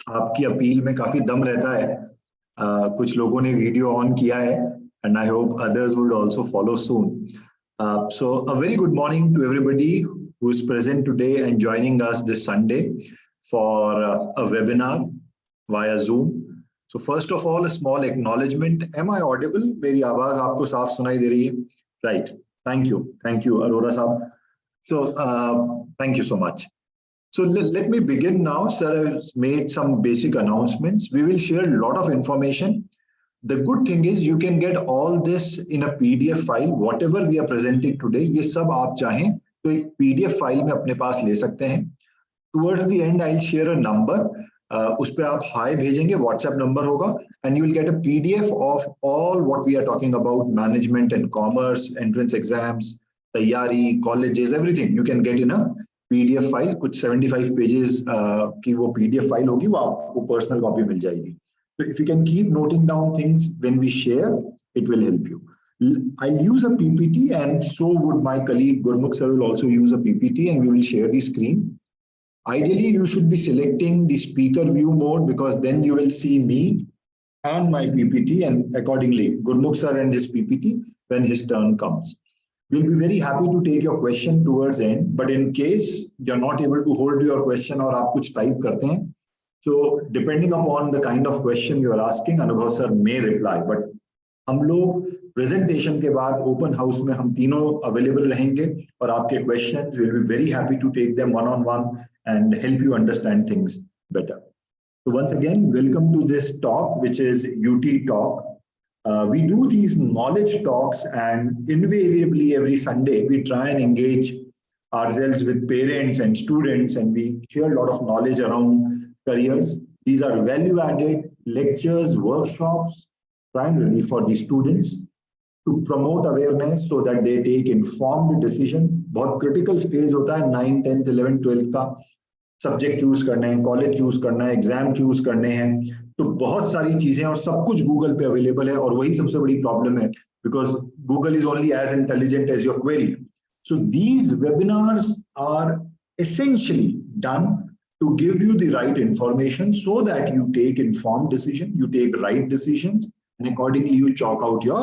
आपकी अपील में काफी दम रहता है। कुछ लोगों ने वीडियो ऑन किया है and I hope others would also follow soon. So a very good morning to everybody who is present today and joining us this Sunday for a webinar via Zoom. So first of all, a small acknowledgement. Am I audible? मेरी आवाज आपको साफ सुनाई दे रही है? Right. Thank you, Arora साहब. So thank you so much. So let me begin now. Sir has made some basic announcements. We will share a lot of information. The good thing is you can get all this in a PDF file. Whatever we are presenting today, ये सब आप चाहें तो एक PDF file में अपने पास ले सकते हैं. Towards the end, I'll share a number. उस पे आप हाय भेजेंगे, WhatsApp नंबर होगा, and you will get a PDF of all what we are talking about: management and commerce, entrance exams, तैयारी, colleges, everything. You can get in a PDF file. कुछ 75 pages की वो PDF file होगी, वो आपको personal copy मिल जाएगी. So if you can keep noting down things when we share, it will help you. I'll use a PPT, and so would my colleague Gurmukh sir will also use a PPT, and we will share the screen. Ideally, you should be selecting the speaker view mode, because then you will see me and my PPT, and accordingly, Gurmukh sir and his PPT when his turn comes. We'll be very happy to take your question towards end, but in case you're not able to hold your question और आप कुछ type करते हैं, so depending upon the kind of question you are asking, Anubhav sir may reply. But हम लोग presentation के बाद open house में हम तीनों available रहेंगे, और आपके questions will be very happy to take them one on one and help you understand things better. So once again, welcome to this talk, which is UT Talk. We do these knowledge talks, and invariably every Sunday we try and engage ourselves with parents and students, and we share a lot of knowledge around careers. These are value-added lectures, workshops, primarily for the students to promote awareness so that they take informed decision. बहुत critical stage होता है 9, 10th, 11th, 12th का. Subject choose करना है, college choose करना है, exam choose करने हैं, तो बहुत सारी चीजें, और सब कुछ गूगल पे अवेलेबल है. और वही सबसे बड़ी प्रॉब्लम है, because Google is only as intelligent as your query. So these webinars are essentially done to give you the right information so that you take informed decision, you take right decisions, and accordingly you chalk out your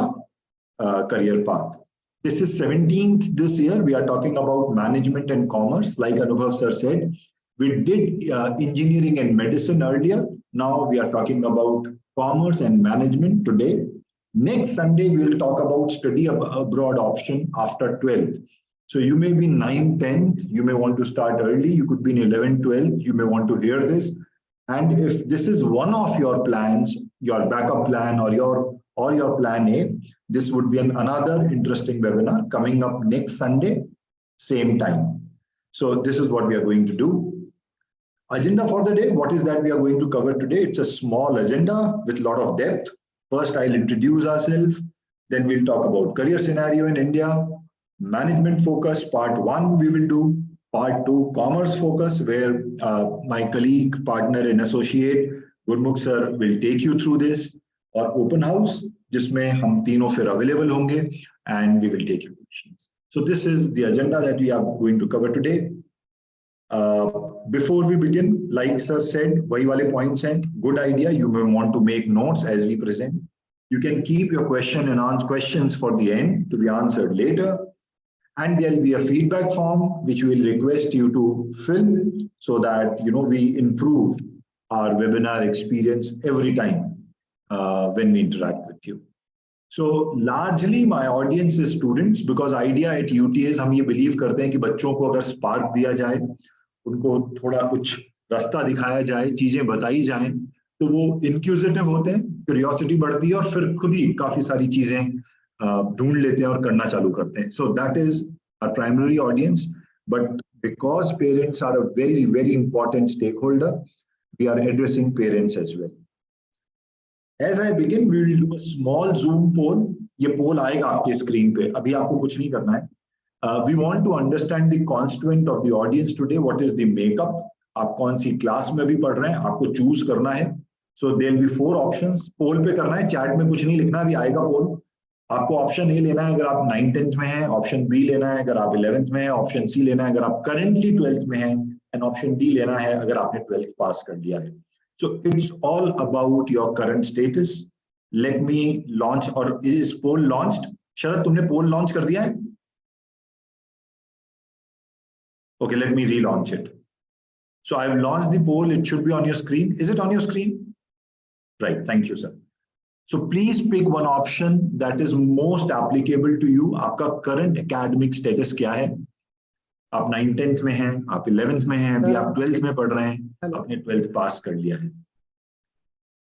career path. This is 17th this year. We are talking about management and commerce. Like Anubhav sir said, we did engineering and medicine earlier. Now we are talking about commerce and management today. Next Sunday, we will talk about study abroad option after 12th. So you may be 9th, 10th, you may want to start early, you could be in 11th, 12th, you may want to hear this. And if this is one of your plans, your backup plan or your plan A, this would be another interesting webinar coming up next Sunday, same time. So this is what we are going to do. Agenda for the day, what is that we are going to cover today? It's a small agenda with a lot of depth. First, I'll introduce ourselves. Then we'll talk about career scenario in India. Management focus, part 1 we will do. Part 2, commerce focus, where my colleague, partner and associate, Gurmukh sir will take you through this. Or open house, जिसमें हम तीनों फिर available होंगे, and we will take your questions. So this is the agenda that we are going to cover today. Before we begin, like sir said, वही वाले points हैं. Good idea. You may want to make notes as we present. You can keep your question and answer questions for the end to be answered later. And there will be a feedback form which we will request you to fill so that we improve our webinar experience every time when we interact with you. So largely my audience is students, because idea at UT is हम ये believe करते हैं कि बच्चों को अगर spark दिया जाए, उनको थोड़ा कुछ रास्ता दिखाया जाए, चीजें बताई जाएं, तो वो inquisitive होते हैं, curiosity बढ़ती है, और फिर खुद ही काफी सारी चीजें ढूंढ लेते हैं और करना चालू करते हैं. So that is our primary audience. But because parents are a very, very important stakeholder, we are addressing parents as well. As I begin, we will do a small Zoom poll. ये poll आएगा आपके screen पे. अभी आपको कुछ नहीं करना है. We want to understand the constituent of the audience today. What is the makeup? आप कौन सी क्लास में भी पढ़ रहे हैं, आपको चूज करना है. So there will be 4 options. पोल पे करना है, चैट में कुछ नहीं लिखना, अभी आएगा पोल. आपको ऑप्शन ए लेना है अगर आप 9th 10th में हैं, ऑप्शन बी लेना है अगर आप 11th में हैं, ऑप्शन सी लेना है अगर आप करंटली 12th में हैं, एंड ऑप्शन डी लेना है अगर आपने 12th पास कर लिया है. So it's all about your current status. Let me launch, or is poll launched? Sharad, तुमने poll launch कर दिया है? Okay, let me relaunch it. So I've launched the poll. It should be on your screen. Is it on your screen? Right. Thank you, sir. So please pick one option that is most applicable to you. आपका current academic status क्या है? आप 9th 10th में हैं, आप 11th में हैं, अभी आप 12th में पढ़ रहे हैं, आपने 12th पास कर लिया है.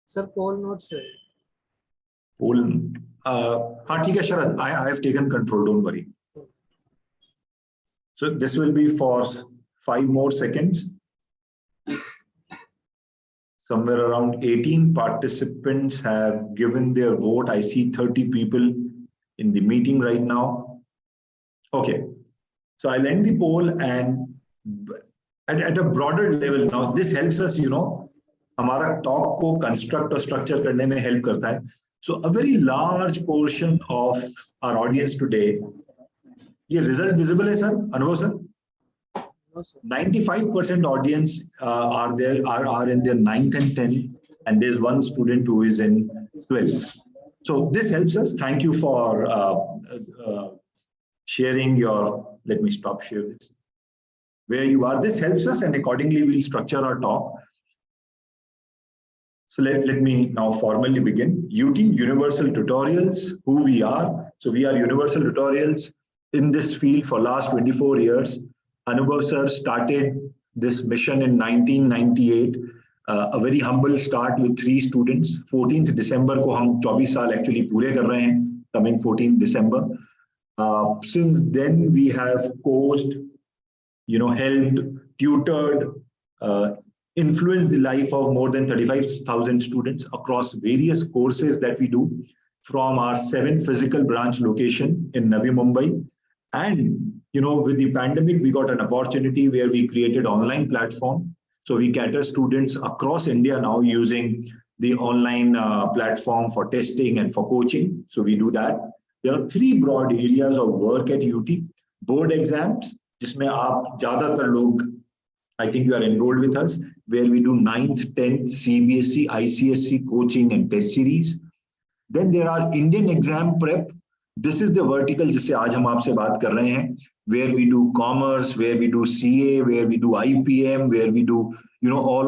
Sir, poll not showing. Poll, हाँ ठीक है शरद, I have taken control. Don't worry. So this will be for 5 more seconds. Somewhere around 18 participants have given their vote. I see 30 people in the meeting right now. Okay, so I'll end the poll, and at a broader level now, this helps us, हमारा talk को construct और structure करने में help करता है. So a very large portion of our audience today, ये result visible है sir, अनुभव sir? 95% audience are in their 9th and 10th, and there's one student who is in 12th. So this helps us. Thank you for sharing your. Let me stop share this. Where you are, this helps us, and accordingly we'll structure our talk. So let me now formally begin. UT Universal Tutorials, who we are. So we are Universal Tutorials in this field for last 24 years. Anubhav sir started this mission in 1998. A very humble start with 3 students. 14th December को हम 24 साल actually पूरे कर रहे हैं, coming 14th December. Since then we have coached, helped, tutored, influenced the life of more than 35,000 students across various courses that we do from our 7 physical branch location in Navi Mumbai. And with the pandemic, we got an opportunity where we created online platform. So we cater students across India now using the online platform for testing and for coaching. So we do that. There are 3 broad areas of work at UT. Board exams, जिसमें आप ज़्यादातर लोग, I think you are enrolled with us, where we do 9th, 10th, CBSE, ICSE coaching and test series. Then there are Indian exam prep. This is the vertical जिससे आज हम आपसे बात कर रहे हैं, where we do commerce, where we do CA, where we do IPM, where we do all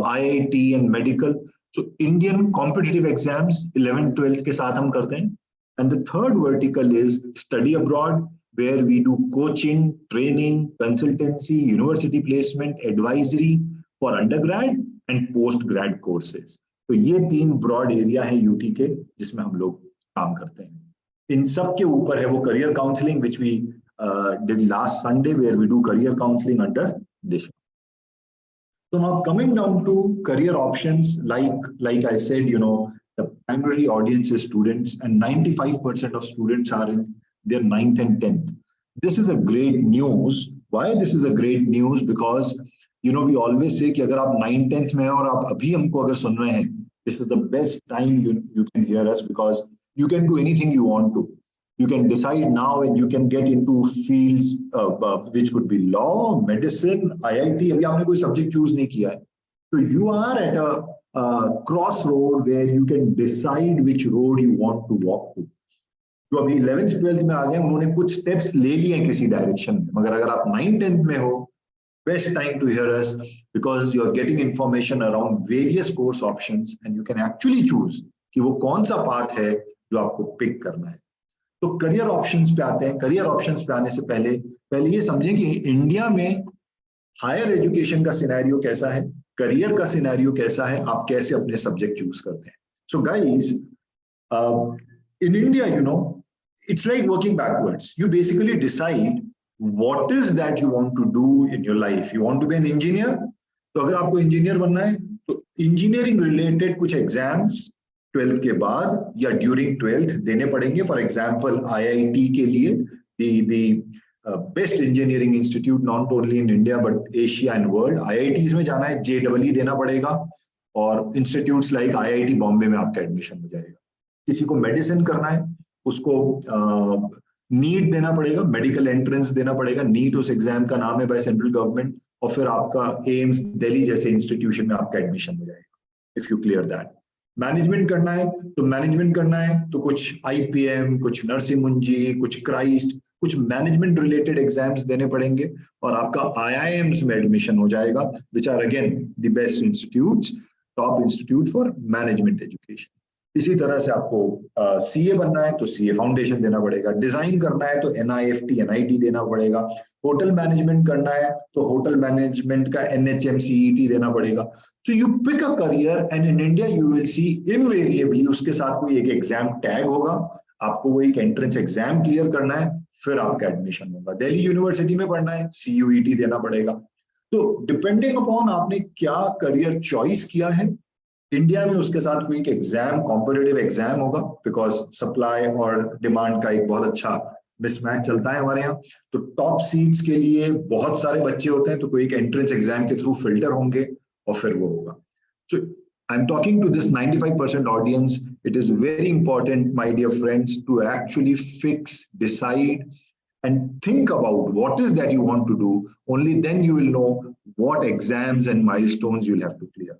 IIT and medical. So Indian competitive exams 11th 12th के साथ हम करते हैं. And the third vertical is study abroad, where we do coaching, training, consultancy, university placement, advisory for undergrad and post-grad courses. तो ये 3 broad area है UT के जिसमें हम लोग काम करते हैं. इन सब के ऊपर है वो career counseling, which we did last Sunday, where we do career counseling under this. So now coming down to career options, like I said, the primary audience is students, and 95% of students are in their 9th and 10th. This is a great news. Why this is a great news? Because we always say कि अगर आप 9th 10th में हैं और आप अभी हमको अगर सुन रहे हैं, this is the best time you can hear us, because you can do anything you want to. You can decide now, and you can get into fields which could be law, medicine, IIT. अभी आपने कोई subject choose नहीं किया है, so you are at a crossroad where you can decide which road you want to walk to. जो अभी 11th 12th में आ गए, उन्होंने कुछ steps ले लिए हैं किसी direction में, मगर अगर आप 9th 10th में हो, best time to hear us, because you are getting information around various course options, and you can actually choose कि वो कौन सा path है जो आपको pick करना है. तो करियर ऑप्शंस पे आते हैं. करियर ऑप्शंस पे आने से पहले ये समझें कि इंडिया में हायर एजुकेशन का सिनेरियो कैसा है, करियर का सिनेरियो कैसा है, आप कैसे अपने सब्जेक्ट चूज करते हैं. So guys, in India it's like working backwards. You basically decide what is that you want to do in your life. You want to be an engineer, तो अगर आपको इंजीनियर बनना है तो इंजीनियरिंग रिलेटेड कुछ exams 12th के बाद या ड्यूरिंग 12th देने पड़ेंगे. फॉर एग्जांपल IIT के लिए the best engineering institute not only in India but Asia and world, IITs में जाना है, JEE देना पड़ेगा, और इंस्टीट्यूट्स लाइक IIT बॉम्बे में आपका एडमिशन हो जाएगा. किसी को मेडिसिन करना है, उसको नीट देना पड़ेगा, मेडिकल एंट्रेंस देना पड़ेगा. नीट उस एग्जाम का नाम है बाय सेंट्रल गवर्नमेंट, और फिर आपका एम्स दिल्ली जैसे इंस्टीट्यूशन में आपका एडमिशन हो जाएगा. if you clear that. Management करना है तो कुछ आईपीएम, कुछ नरसिम्हा, कुछ क्राइस्ट, कुछ मैनेजमेंट रिलेटेड एग्जाम्स देने पड़ेंगे और आपका आईआईएम्स में एडमिशन हो जाएगा, which are again the best institutes, top institute for management education. इसी तरह से आपको सीए बनना है तो सीए फाउंडेशन देना पड़ेगा, डिजाइन करना है तो एनआईएफटी एनआईटी देना पड़ेगा, होटल मैनेजमेंट करना है तो होटल मैनेजमेंट का एनएचएमसीईटी देना पड़ेगा. So you pick a career and in India you will see invariably उसके साथ कोई एक एग्जाम टैग होगा, आपको वो एक एंट्रेंस एग्जाम क्लियर करना है, फिर आपका एडमिशन होगा. दिल्ली यूनिवर्सिटी में पढ़ना है, सीयूईटी देना पड़ेगा. तो डिपेंडिंग अपॉन आपने क्या करियर चॉइस किया है, इंडिया में उसके साथ कोई एक एग्जाम, कॉम्पिटिटिव एग्जाम होगा, बिकॉज सप्लाई और डिमांड का एक बहुत अच्छा मिसमैच चलता है हमारे यहाँ. तो टॉप सीट्स के लिए बहुत सारे बच्चे होते हैं, तो कोई एक एंट्रेंस एग्जाम के थ्रू फिल्टर होंगे और फिर वो होगा. So I am talking to this 95% audience. It is very important my dear friends to actually fix, decide and think about what is that you want to do. Only then you will know what exams and milestones you'll have to clear.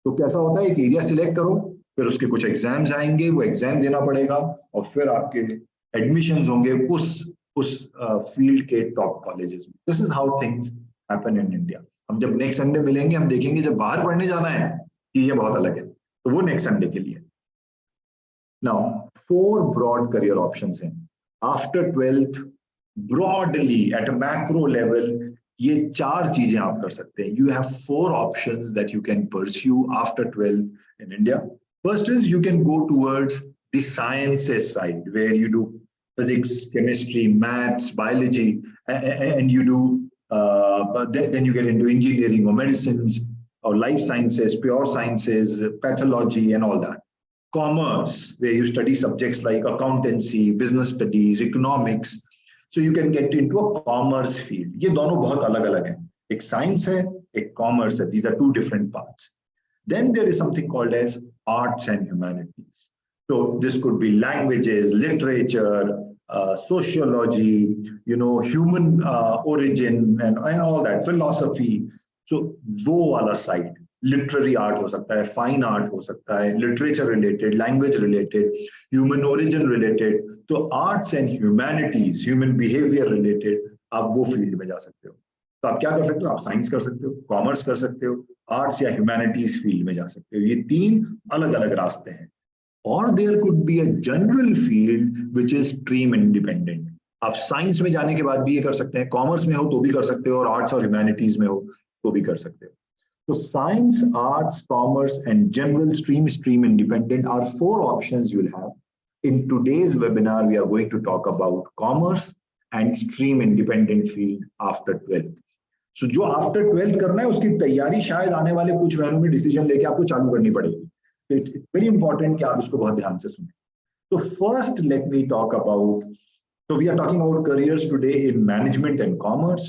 तो कैसा होता है, एक area select करो, फिर उसके कुछ exams आएंगे, वो एग्जाम देना पड़ेगा और फिर आपके एडमिशंस होंगे उस फील्ड के टॉप कॉलेजेस में. This is how things happen in India. हम जब नेक्स्ट संडे मिलेंगे, हम देखेंगे जब बाहर पढ़ने जाना है चीजें बहुत अलग है, तो वो नेक्स्ट संडे के लिए. नाउ 4 ब्रॉड करियर ऑप्शंस हैं after 12th. Broadly at a macro level ये 4 चीजें आप कर सकते हैं. You have 4 options that you can pursue after 12th in India. First is you can go towards the sciences side, where you do physics, chemistry, maths, biology, and you do then you get into engineering or medicines or life sciences, pure sciences, pathology and all that. Commerce, where you study subjects like accountancy, business studies, economics. So you can get into a commerce field. ये दोनों बहुत अलग-अलग हैं. एक science है, एक commerce है. These are 2 different paths. Then there is something called as arts and humanities. So this could be languages, literature, sociology, human origin and all that, philosophy. So वो वाला side, literary art हो सकता है, fine art हो सकता है, literature related, language related, human origin related. तो arts and humanities, human behavior related, आप वो फील्ड में जा सकते हो. तो आप क्या कर सकते हो, आप साइंस कर सकते हो, कॉमर्स कर सकते हो, आर्ट्स या ह्यूमैनिटीज फील्ड में जा सकते हो. ये 3 अलग अलग रास्ते हैं. और there could be a general field which is stream independent. आप साइंस में जाने के बाद भी ये कर सकते हैं, कॉमर्स में हो तो भी कर सकते हो, और आर्ट्स और ह्यूमैनिटीज में हो तो भी कर सकते हो. So science, arts, commerce and general stream independent are 4 options you will have. In today's webinar, we are going to talk about commerce and stream independent field after 12th. So जो after 12th करना है उसकी तैयारी शायद आने वाले कुछ महीनों में डिसीजन लेके आपको चालू करनी पड़ेगी. It's very important कि आप इसको बहुत ध्यान से सुनें. So first let me talk about, so we are talking about careers today in management and commerce.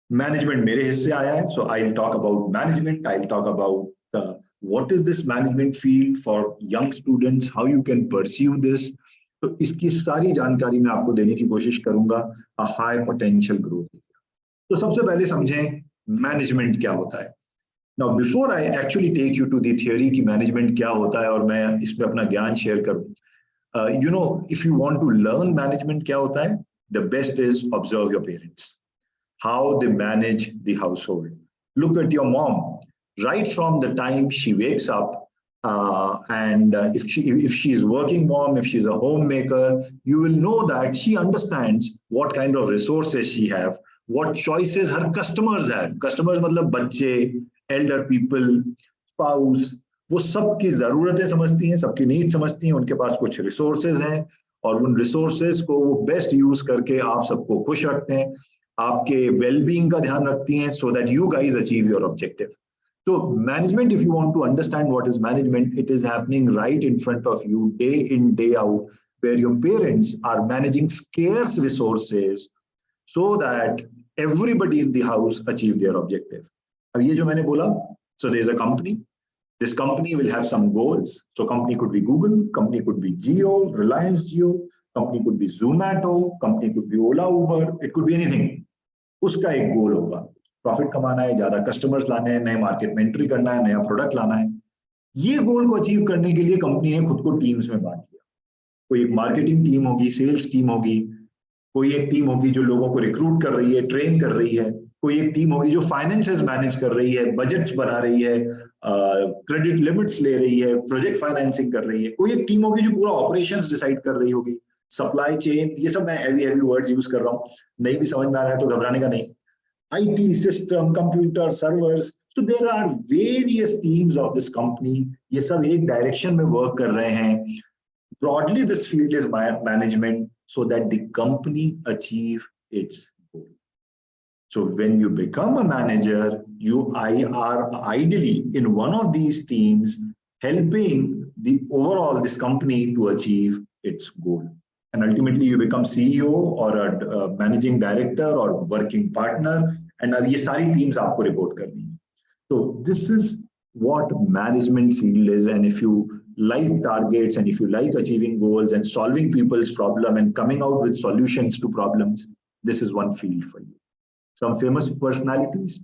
Management मेरे हिस्से आया है, so I'll talk about management. I'll talk about what is this management field for young students, how you can pursue this. तो इसकी सारी जानकारी मैं आपको देने की कोशिश करूंगा. A high potential growth. तो सबसे पहले समझें मैनेजमेंट क्या होता है. Now before I actually take you to the theory कि मैनेजमेंट क्या होता है और मैं इस पे अपना ज्ञान शेयर करूं, if you want to learn management क्या होता है, the best is observe your parents. How they manage the household. Look at your mom. Right from the time she wakes up, and if she is working mom, if she's a homemaker, you will know that she understands what kind of resources she have, what choices her customers have. Customers मतलब बच्चे, elder people, spouse, वो सबकी जरूरतें समझती हैं, सबकी need समझती हैं, उनके पास कुछ रिसोर्सेज हैं और उन रिसोर्सेज को वो बेस्ट यूज करके आप सबको खुश रखते हैं, आपके वेलबींग का ध्यान रखती हैं, so that you guys achieve your objective. So management, if you want to understand what is management, it is happening right in front of you day in, day out, where your parents are managing scarce resources so that everybody in the house achieve their objective. अब ये जो मैंने बोला, so there is a company. This company will have some goals. So company could be Google, company could be Jio, Reliance Jio, company could be Zomato, company could be Ola, Uber, it could be anything. उसका एक गोल होगा, profit कमाना है, ज्यादा customers लाने हैं, नए market में एंट्री करना है, नया प्रोडक्ट लाना है. ये गोल को अचीव करने के लिए कंपनी ने खुद को टीम्स में बांट लिया। कोई एक मार्केटिंग टीम होगी, सेल्स टीम होगी, कोई एक टीम होगी जो लोगों को रिक्रूट कर रही है, ट्रेन कर रही है, कोई एक टीम होगी जो फाइनेंसेस मैनेज कर रही है, बजट्स बना रही है, क्रेडिट लिमिट्स ले रही है, प्रोजेक्ट फाइनेंसिंग कर रही है, कोई एक टीम होगी जो पूरा ऑपरेशंस डिसाइड कर रही होगी, सप्लाई चेन। ये सब मैं हैवी वर्ड्स यूज कर रहा हूँ, नहीं भी समझ में आ रहा है तो घबराने का नहीं। IT system, computer, servers, so there are various teams of this company, ये सब एक डायरेक्शन में वर्क कर रहे हैं। Broadly, this field is management so that the company achieve its goal. So when you become a manager, you are ideally in one of these teams helping the overall this company to achieve its goal. And ultimately you become CEO or a managing director or working partner, and अब ये सारी teams आपको report करनी है. So this is what management field is, and if you like targets and if you like achieving goals and solving people's problem and coming out with solutions to problems, this is one field for you. Some famous personalities.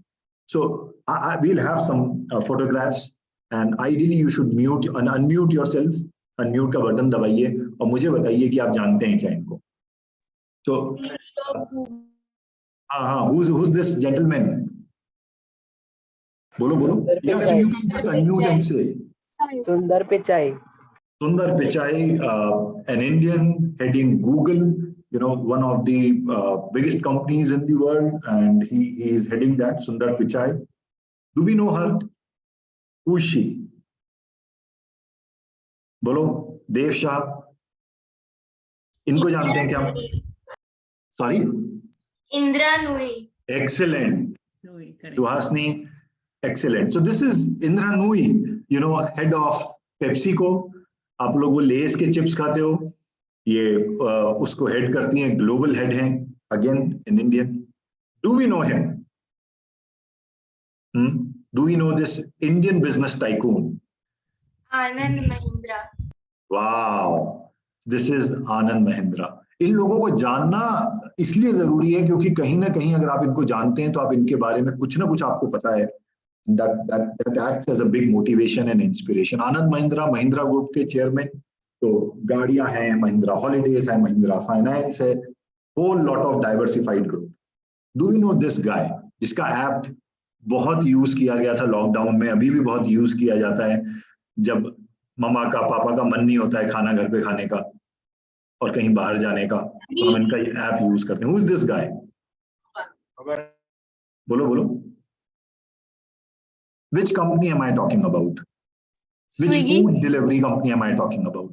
So we'll have some photographs, and ideally you should mute and unmute yourself. Unmute का button दबाइए और मुझे बताइए कि आप जानते हैं क्या इनको. So who's this gentleman? बोलो. Yeah, so you can just unmute and say. Sundar Pichai. Sundar Pichai, an Indian heading Google, one of the biggest companies in the world, and he is heading that. Sundar Pichai. Do we know her? Who is she? बोलो. देव शाह. इनको जानते हैं क्या? Sorry? Indra Nooyi. Excellent. Suhasini. Excellent. So this is Indra Nooyi, head of PepsiCo. आप लोग वो less के chips खाते हो, ये उसको हेड करती हैं, ग्लोबल हेड हैं, again in Indian. Do we know him? Do we know this Indian business tycoon? Anand Mahindra. Wow, this is Anand Mahindra. इन लोगों को जानना इसलिए जरूरी है क्योंकि कहीं ना कहीं अगर आप इनको जानते हैं तो आप इनके बारे में कुछ ना कुछ आपको पता है. That acts as a big motivation and inspiration. Anand Mahindra group के चेयरमैन. तो गाड़ियां हैं, महिंद्रा हॉलीडेज है, महिंद्रा फाइनेंस है, whole lot of diversified group. Do you know this guy जिसका ऐप बहुत यूज किया गया था लॉकडाउन में, अभी भी बहुत यूज किया जाता है जब मम्मा का पापा का मन नहीं होता है खाना घर पे खाने का और कहीं बाहर जाने का, तो हम इनका ये ऐप यूज करते हैं. Who is this guy? बोलो. Which company am I talking about? Which Swiggy. food delivery company am I talking about?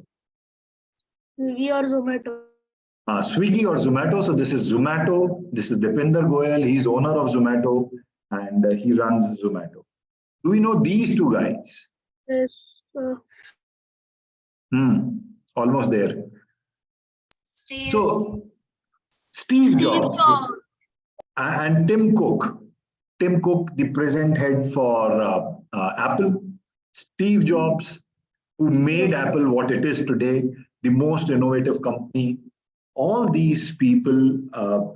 Swiggy or Zomato. Swiggy or Zomato. So this is Zomato. This is Dipinder Goyal. He's owner of Zomato and he runs Zomato. Do we know these two guys? Yes. Almost there. Steve. So Steve Jobs and Tim Cook. Tim Cook, the present head for Apple. Steve Jobs, who made Apple what it is today, the most innovative company. All these people,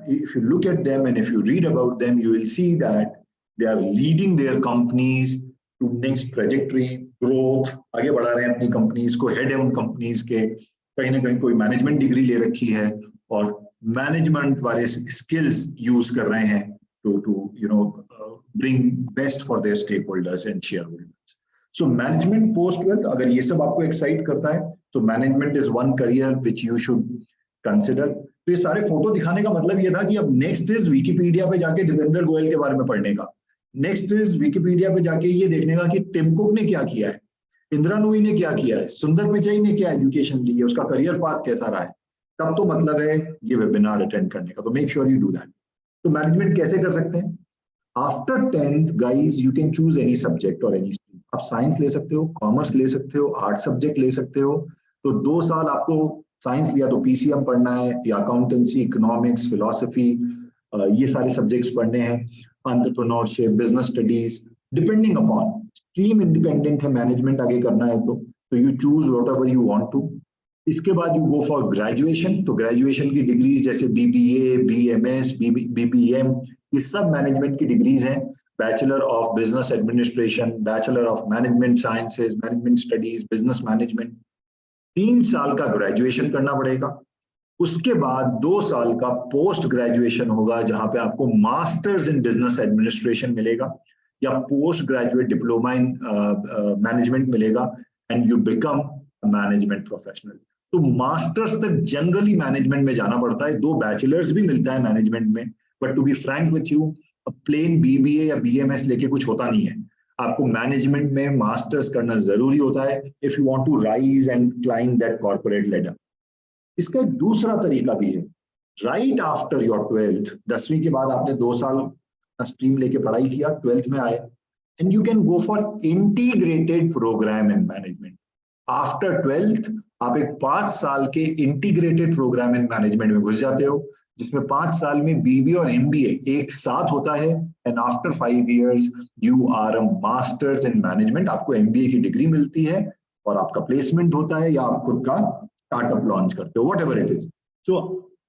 if you look at them and if you read about them, you will see that they are leading their companies to next trajectory, growth. आगे बढ़ा रहे हैं अपनी companies को, head है उन companies के, कहीं ना कहीं कोई management degree ले रखी है और management वाले skills use कर रहे हैं to bring best for their stakeholders and shareholders. So management post wealth, अगर ये सब आपको excite करता है, so management is one career which you should consider. तो ये सारे फोटो दिखाने का मतलब ये था कि अब next is विकिपीडिया पे जाके दीपेंद्र गोयल के बारे में पढ़ने का, next is विकिपीडिया पे जाके ये देखने का कि टिम कुक ने क्या किया है, इंदिरा नूई ने क्या किया है, सुंदर पिचाई ने क्या एजुकेशन दी है, उसका करियर पाथ कैसा रहा है, तब तो मतलब है ये वेबिनार अटेंड करने का. तो make sure you do that. तो मैनेजमेंट कैसे कर सकते हैं? After 10th guys you can choose any subject और एनी स्ट्रीम. आप साइंस ले सकते हो, कॉमर्स ले सकते हो, आर्ट सब्जेक्ट ले सकते हो. तो 2 साल आपको साइंस लिया तो पीसीएम पढ़ना है या अकाउंटेंसी, इकोनॉमिक्स, फिलोसफी, ये सारे सब्जेक्ट्स पढ़ने हैं, entrepreneurship, business studies, depending upon stream independent है. मैनेजमेंट आगे करना है तो you choose whatever you want to. इसके बाद यू गो फॉर ग्रेजुएशन. तो ग्रेजुएशन की डिग्रीज जैसे बीबीए, बीएमएस, बीबीएम, ये सब मैनेजमेंट की डिग्रीज हैं. Bachelor of business administration, bachelor of management sciences, management studies, business management. 3 साल का ग्रेजुएशन करना पड़ेगा। उसके बाद 2 साल का पोस्ट ग्रेजुएशन होगा जहां पे आपको मास्टर्स इन बिजनेस एडमिनिस्ट्रेशन मिलेगा या post graduate diploma in management मिलेगा and you become management professional. तो मास्टर्स तक जनरली मैनेजमेंट में जाना पड़ता है, 2 बैचलर्स भी मिलता है मैनेजमेंट में, but to be frank with you, plain BBA या बीएमएस लेके कुछ होता नहीं है। आपको मैनेजमेंट में मास्टर्स करना जरूरी होता है if you want to rise and climb that corporate ladder. इसका एक दूसरा तरीका भी है। राइट आफ्टर योर 12th, 10वीं के बाद आपने 2 साल स्ट्रीम लेके पढ़ाई किया, 12th में आए, and you can go for integrated program in management. After 12th आप एक 5 साल के इंटीग्रेटेड प्रोग्राम इन मैनेजमेंट में घुस जाते हो, जिसमें 5 साल में बीबीए और एमबीए एक साथ होता है, and after 5 years you are a masters in management. आपको एमबीए की डिग्री मिलती है और आपका प्लेसमेंट होता है या आप खुद का स्टार्टअप लॉन्च करते हो, what ever it is. So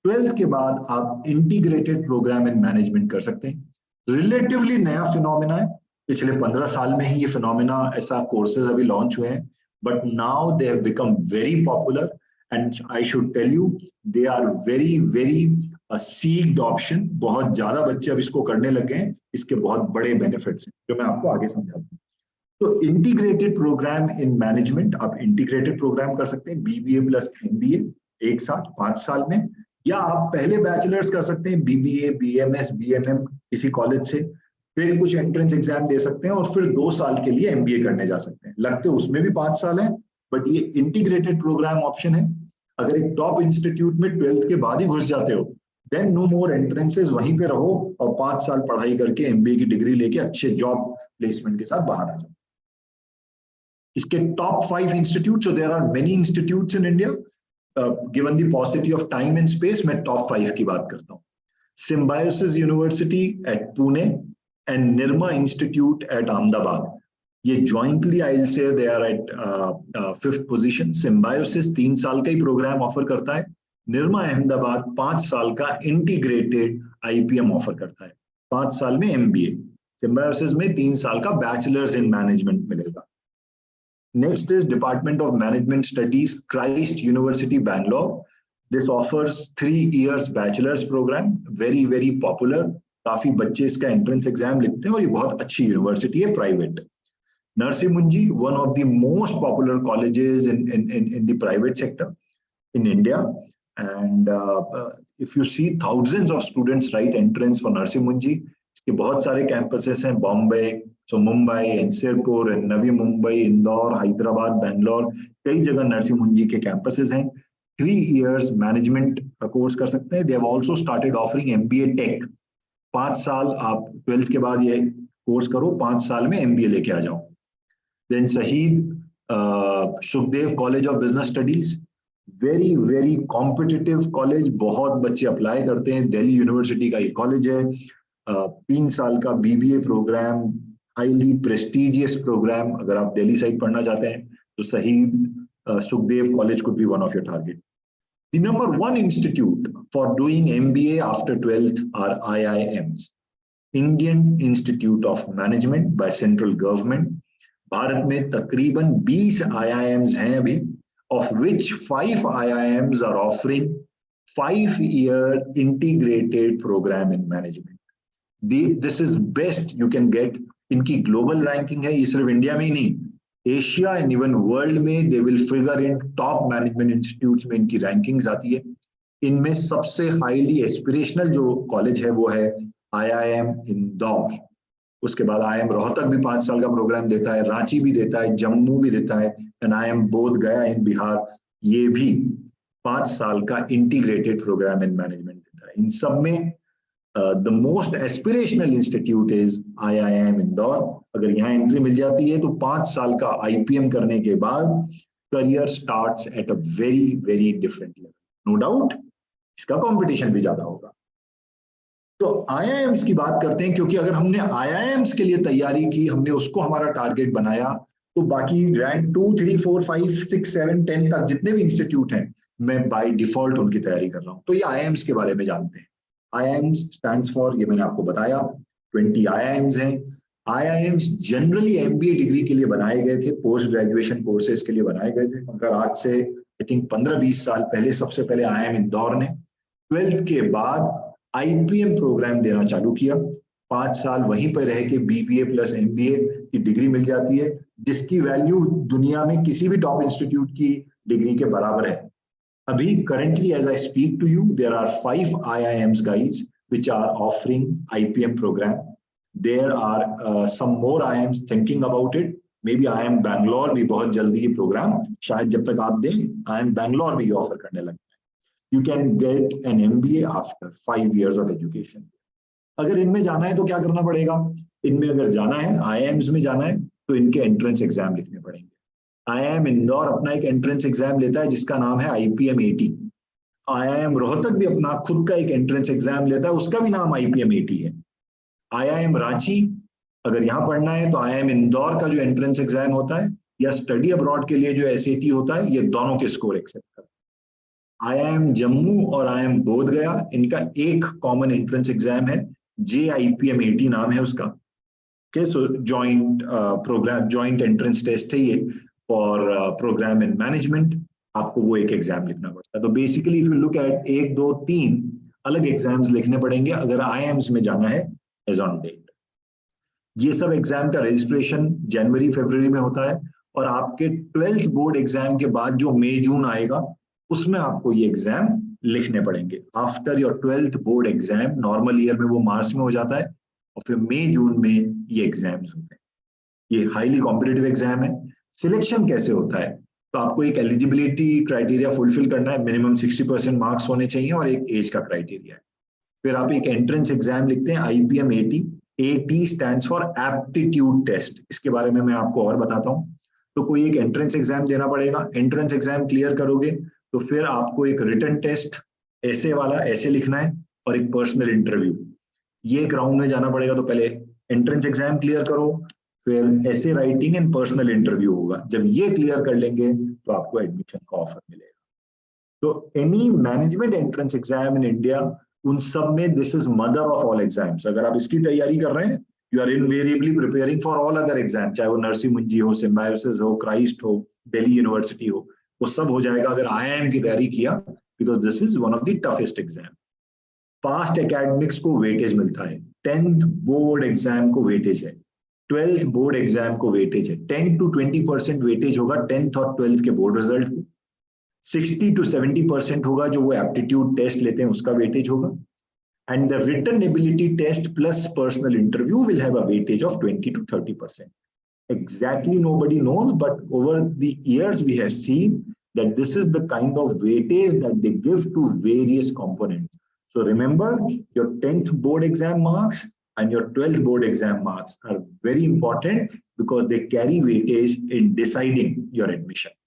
12th के बाद आप इंटीग्रेटेड प्रोग्राम इन मैनेजमेंट कर सकते हैं। रिलेटिवली नया फिनोमिना है, पिछले 15 साल में ही ये फिनोमिना, ऐसा कोर्सेज अभी लॉन्च हुए हैं, but now they have become very popular and I should tell you they are very very seeked option. बहुत ज्यादा बच्चे अब इसको करने लगे हैं, इसके बहुत बड़े बेनिफिट्स हैं जो मैं आपको आगे समझाता हूँ। तो इंटीग्रेटेड प्रोग्राम इन मैनेजमेंट, आप इंटीग्रेटेड प्रोग्राम कर सकते हैं बीबीए प्लस एमबीए एक साथ 5 साल में, या आप पहले बैचलर्स कर सकते हैं बीबीए, बीएमएस, बीएमएम किसी कॉलेज से, फिर कुछ एंट्रेंस एग्जाम दे सकते हैं और फिर 2 साल के लिए एमबीए करने जा सकते हैं। लगते उसमें भी 5 साल है, बट ये इंटीग्रेटेड प्रोग्राम ऑप्शन है। अगर एक टॉप इंस्टीट्यूट में 12th के बाद ही घुस जाते हो, देन नो मोर एंट्रेंसेस, वहीं पे रहो और 5 साल पढ़ाई करके एमबीए की डिग्री लेके अच्छे जॉब प्लेसमेंट के साथ बाहर आ जाओ। इसके top 5 institute, so there are many institutes in India, given the paucity of time and space, मैं टॉप 5 की बात करता हूँ। Symbiosis University at Pune and Nirma Institute at Ahmedabad, ये jointly I'll say they are at 5th position। Symbiosis 3 साल का ही programme offer करता है, निर्मा अहमदाबाद 5 साल का इंटीग्रेटेड आईपीएम ऑफर करता है, 5 साल में एमबीए। सिम्बायोसिस में 3 साल का बैचलर्स इन मैनेजमेंट मिलेगा। Next is Department of Management Studies, Christ University, Bangalore. This offers 3 years bachelor's program, very very popular. काफी बच्चे इसका एंट्रेंस एग्जाम लिखते हैं और ये बहुत अच्छी यूनिवर्सिटी है, प्राइवेट। नरसी मुंजी, one of the most popular colleges in the private sector in India, and if you see thousands of students write entrance for Nursi Munji, इसके बहुत सारे कैंपसेस हैं, बॉम्बे, सो मुंबई, एनसीआरपुर, नवी मुंबई, इंदौर, हैदराबाद, बैंगलोर, कई जगह नरसी मुंजी के कैंपसेस हैं। 3 years मैनेजमेंट कोर्स कर सकते हैं। They have also started offering MBA tech. 5 साल आप 12th के बाद ये कोर्स करो, 5 साल में एमबीए लेके आ जाओ। देन शहीद Sukhdev college of business studies, very very competitive college, बहुत बच्चे अप्लाई करते हैं, दिल्ली यूनिवर्सिटी का ये कॉलेज है। 3 साल का BBA program, highly prestigious program. अगर आप दिल्ली साइड पढ़ना चाहते हैं तो Shaheed Sukhdev college could be one of your target. The number 1 institute for doing MBA after 12th are IIMs, Indian Institute of Management by Central Government. Bharat में तकरीबन 20 IIMs हैं अभी, of which 5 IIMs are offering 5-year integrated program in management. This is best you can get. इनकी global ranking है, ये सिर्फ India में ही नहीं, एशिया एंड इवन वर्ल्ड में they will figure in top management institutes में इनकी रैंकिंग्स आती है। इनमें सबसे हाईली एस्पिरेशनल जो कॉलेज है वो है IIM इंदौर। उसके बाद IIM रोहतक भी 5 साल का प्रोग्राम देता है, रांची भी देता है, जम्मू भी देता है, एंड IIM बोध गया इन बिहार, ये भी 5 साल का इंटीग्रेटेड प्रोग्राम इन मैनेजमेंट देता है। इन सब में the most aspirational institute is IIM Indore. अगर यहाँ एंट्री मिल जाती है तो 5 साल का IPM करने के बाद career starts at a very very different level. No doubt इसका कंपटीशन भी ज्यादा होगा। तो IIMs की बात करते हैं, क्योंकि अगर हमने IIMs के लिए तैयारी की, हमने उसको हमारा टारगेट बनाया, तो बाकी रैंक 2, 3, 4, 5, 6, 7, 10 तक जितने भी इंस्टीट्यूट हैं, मैं बाय डिफॉल्ट उनकी तैयारी कर रहा हूँ। तो ये IIMs के बारे में जानते हैं। IIMs stands for, ये मैंने आपको बताया, 20 IIMs हैं। IIMs जनरली MBA डिग्री के लिए बनाए गए थे, पोस्ट ग्रेजुएशन कोर्सेज के लिए बनाए गए थे, मगर आज से आई थिंक 15-20 साल पहले सबसे पहले IIM इंदौर ने 12th के बाद IPM प्रोग्राम देना चालू किया। 5 साल वहीं पर रह के BBA प्लस MBA की डिग्री मिल जाती है, जिसकी वैल्यू दुनिया में किसी भी टॉप इंस्टीट्यूट की डिग्री के बराबर है। अभी currently as I speak to you, there are 5 IIMs guys which are offering IPM program. There are some more IIMs thinking about it. Maybe IIM Bangalore भी बहुत जल्दी ये प्रोग्राम शायद जब तक आप दें IIM Bangalore भी ऑफर करने लगे। You can get an MBA after 5 years of education. अगर इनमें जाना है तो क्या करना पड़ेगा? इनमें अगर जाना है, IIMs में जाना है, तो इनके एंट्रेंस एग्जाम लिखने पड़ेंगे। IIM इंदौर अपना एक एंट्रेंस एग्जाम लेता है जिसका नाम है IPM 80। IIM रोहतक भी अपना खुद का एक एंट्रेंस एग्जाम लेता है, उसका भी नाम IPM 80 है। IIM रांची अगर यहाँ पढ़ना है तो IIM इंदौर का जो एंट्रेंस एग्जाम होता है या स्टडी अब्रॉड के लिए जो SAT होता है, ये दोनों के स्कोर एक्सेप्ट करता है। IIM जम्मू और IIM बोधगया, इनका एक कॉमन एंट्रेंस एग्जाम है, JIPM 80 नाम है उसका। Okay, so joint program, joint entrance test है ये for program and management। आपको वो एक एग्जाम लिखना पड़ता है। तो basically if you look at 1, 2, 3 अलग एग्जाम्स लिखने पड़ेंगे अगर IIMs में जाना है एज ऑन डेट। ये सब एग्जाम का रजिस्ट्रेशन जनवरी-फरवरी में होता है और आपके 12th बोर्ड एग्जाम के बाद जो मई-जून आएगा उसमें आपको ये एग्जाम लिखने पड़ेंगे। After your 12th board exam, normal year में वो मार्च में हो जाता है और फिर मई-जून में ये एग्जाम्स होते हैं। ये हाईली कॉम्पिटिटिव एग्जाम है। सिलेक्शन कैसे होता है? तो आपको एक एलिजिबिलिटी क्राइटेरिया फुलफिल करना है, मिनिमम 60% मार्क्स होने चाहिए और एक एज का क्राइटेरिया है। फिर आप एक एंट्रेंस एग्जाम लिखते हैं IPM 80। AT stands for aptitude test. इसके बारे में मैं आपको और बताता हूँ। तो कोई एक एंट्रेंस एग्जाम देना पड़ेगा, एंट्रेंस एग्जाम क्लियर करोगे तो फिर आपको एक रिटन टेस्ट ऐसे वाला ऐसे लिखना है और एक पर्सनल इंटरव्यू, ये एक राउंड में जाना पड़ेगा। तो पहले एंट्रेंस एग्जाम क्लियर करो, फिर ऐसे राइटिंग एंड पर्सनल इंटरव्यू होगा। जब ये क्लियर कर लेंगे तो आपको एडमिशन का ऑफर मिलेगा। तो any management entrance exam in India, उन सब में this is mother of all exams. अगर आप इसकी तैयारी कर रहे हैं, you are invariably preparing for all other exam, चाहे वो नरसिंह मुंजी हो, सिम्बायोसिस हो, क्राइस्ट हो, दिल्ली यूनिवर्सिटी हो, वो सब हो जाएगा अगर IIM की तैयारी किया, because this is one of the toughest exam. Past academics को वेटेज मिलता है, 10th बोर्ड एग्जाम को वेटेज है, 12th बोर्ड एग्जाम को वेटेज है। 10 to 20% वेटेज होगा 10th और 12th के बोर्ड रिजल्ट को। 60 to 70% होगा जो वो एप्टीट्यूड टेस्ट लेते हैं उसका वेटेज होगा। And the written ability test plus personal interview will have a weightage of 20 to 30%. Exactly nobody knows, but over the years we have seen that this is the kind of weightage that they give to various components. So remember, your 10th board exam marks and your 12th board exam marks are very important because they carry weightage in deciding your admission.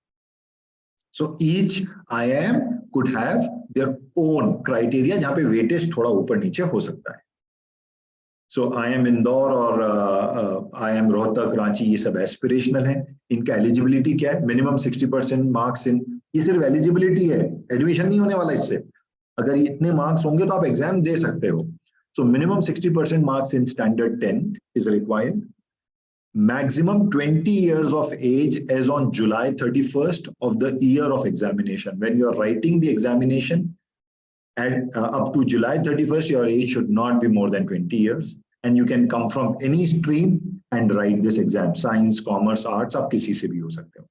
So each IIM could have their own criteria जहाँ पे weightage थोड़ा ऊपर नीचे हो सकता है। So IIM Indore और IIM Rohtak, Ranchi, ये सब एस्पिरेशनल हैं। इनका एलिजिबिलिटी क्या है? मिनिमम 60% मार्क्स इन, ये सिर्फ एलिजिबिलिटी है, एडमिशन नहीं होने वाला इससे। अगर इतने मार्क्स होंगे तो आप एग्जाम दे सकते हो। So minimum 60% marks in standard 10 is required. Maximum 20 years of age as on July 31st of the year of examination. When you are writing the examination and up to July 31st, your age should not be more than 20 years. And you can come from any stream and write this exam. Science, commerce, arts, आप किसी से भी हो सकते हो।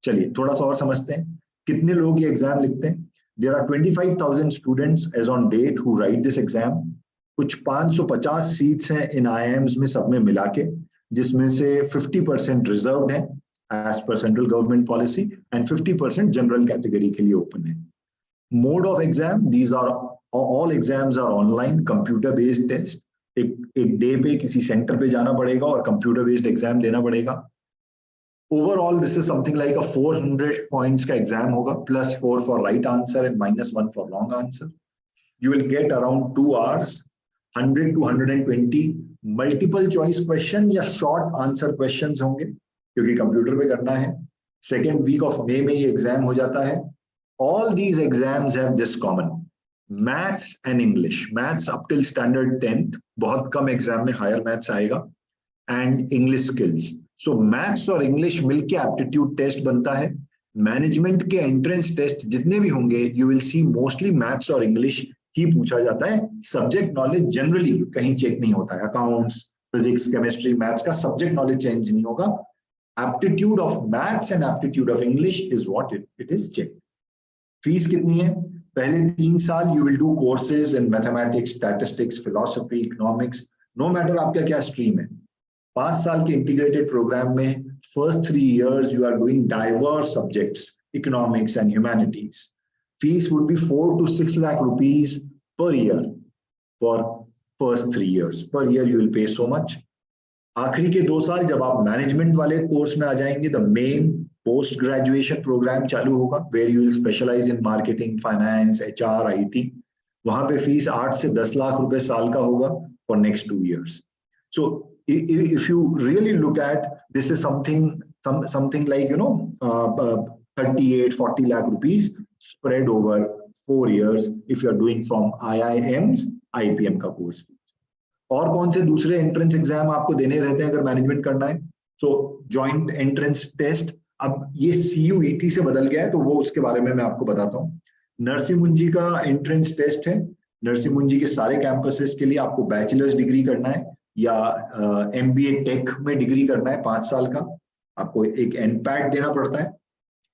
चलिए थोड़ा सा और समझते हैं कितने लोग ये एग्जाम लिखते हैं। There are 25,000 students as on date who write this exam. कुछ 550 सीट्स हैं इन IIMs में सब में मिला के, जिसमें से 50% रिजर्व्ड है as per central government policy and 50% general category के लिए ओपन है। Mode of exam, these are all exams are online, computer based test। एक डे पे किसी सेंटर पे जाना पड़ेगा और कंप्यूटर बेस्ड एग्जाम देना पड़ेगा। Overall this is something like a 400 points का एग्जाम होगा, +4 for right answer and -1 for wrong answer. You will get around 2 hours, 100 to 120 multiple choice question या शॉर्ट आंसर क्वेश्चंस होंगे क्योंकि कंप्यूटर पे करना है। सेकेंड वीक ऑफ मई में ये एग्जाम हो जाता है। All these exams have this common, maths and English. Maths up till standard 10th, बहुत कम एग्जाम में हायर मैथ्स आएगा and English skills. So maths और इंग्लिश मिलके एप्टीट्यूड टेस्ट बनता है। मैनेजमेंट के एंट्रेंस टेस्ट जितने भी होंगे you will see mostly maths और इंग्लिश ही पूछा जाता है। सब्जेक्ट नॉलेज जनरली कहीं चेक नहीं होता है, अकाउंट्स, फिजिक्स, केमिस्ट्री, मैथ्स का सब्जेक्ट नॉलेज चेंज नहीं होगा। Aptitude of maths and aptitude of English is what it is check. Fees कितनी है? पहले 3 साल you will do courses in mathematics, statistics, philosophy, economics, no matter आपका क्या stream है। 5 साल के इंटीग्रेटेड प्रोग्राम में first 3 years you are doing diverse subjects, economics and humanities. Fees would be 4 to 6 lakh rupees per year for first 3 years. Per year you will pay so much. आखिरी के 2 साल जब आप management वाले course में आ जाएंगे, the main post graduation programme चालू होगा where you will specialise in marketing, finance, HR, IT। वहां पे फीस 8 से 10 लाख रुपए साल का होगा for next 2 years. So if you really look at this is something like 38-40 lakh rupees spread over 4 years if you are doing from IIMs IPM का course. और कौन से दूसरे एंट्रेंस एग्जाम आपको देने रहते हैं अगर मैनेजमेंट करना है? सो जॉइंट एंट्रेंस टेस्ट, अब ये CUET से बदल गया है तो वो उसके बारे में मैं आपको बताता हूँ। नरसिम्हा का एंट्रेंस टेस्ट है। नरसिम्हा के सारे कैंपसेस के लिए आपको बैचलर्स डिग्री करना है या MBA टेक में डिग्री करना है 5 साल का। आपको एक NPAT देना पड़ता है।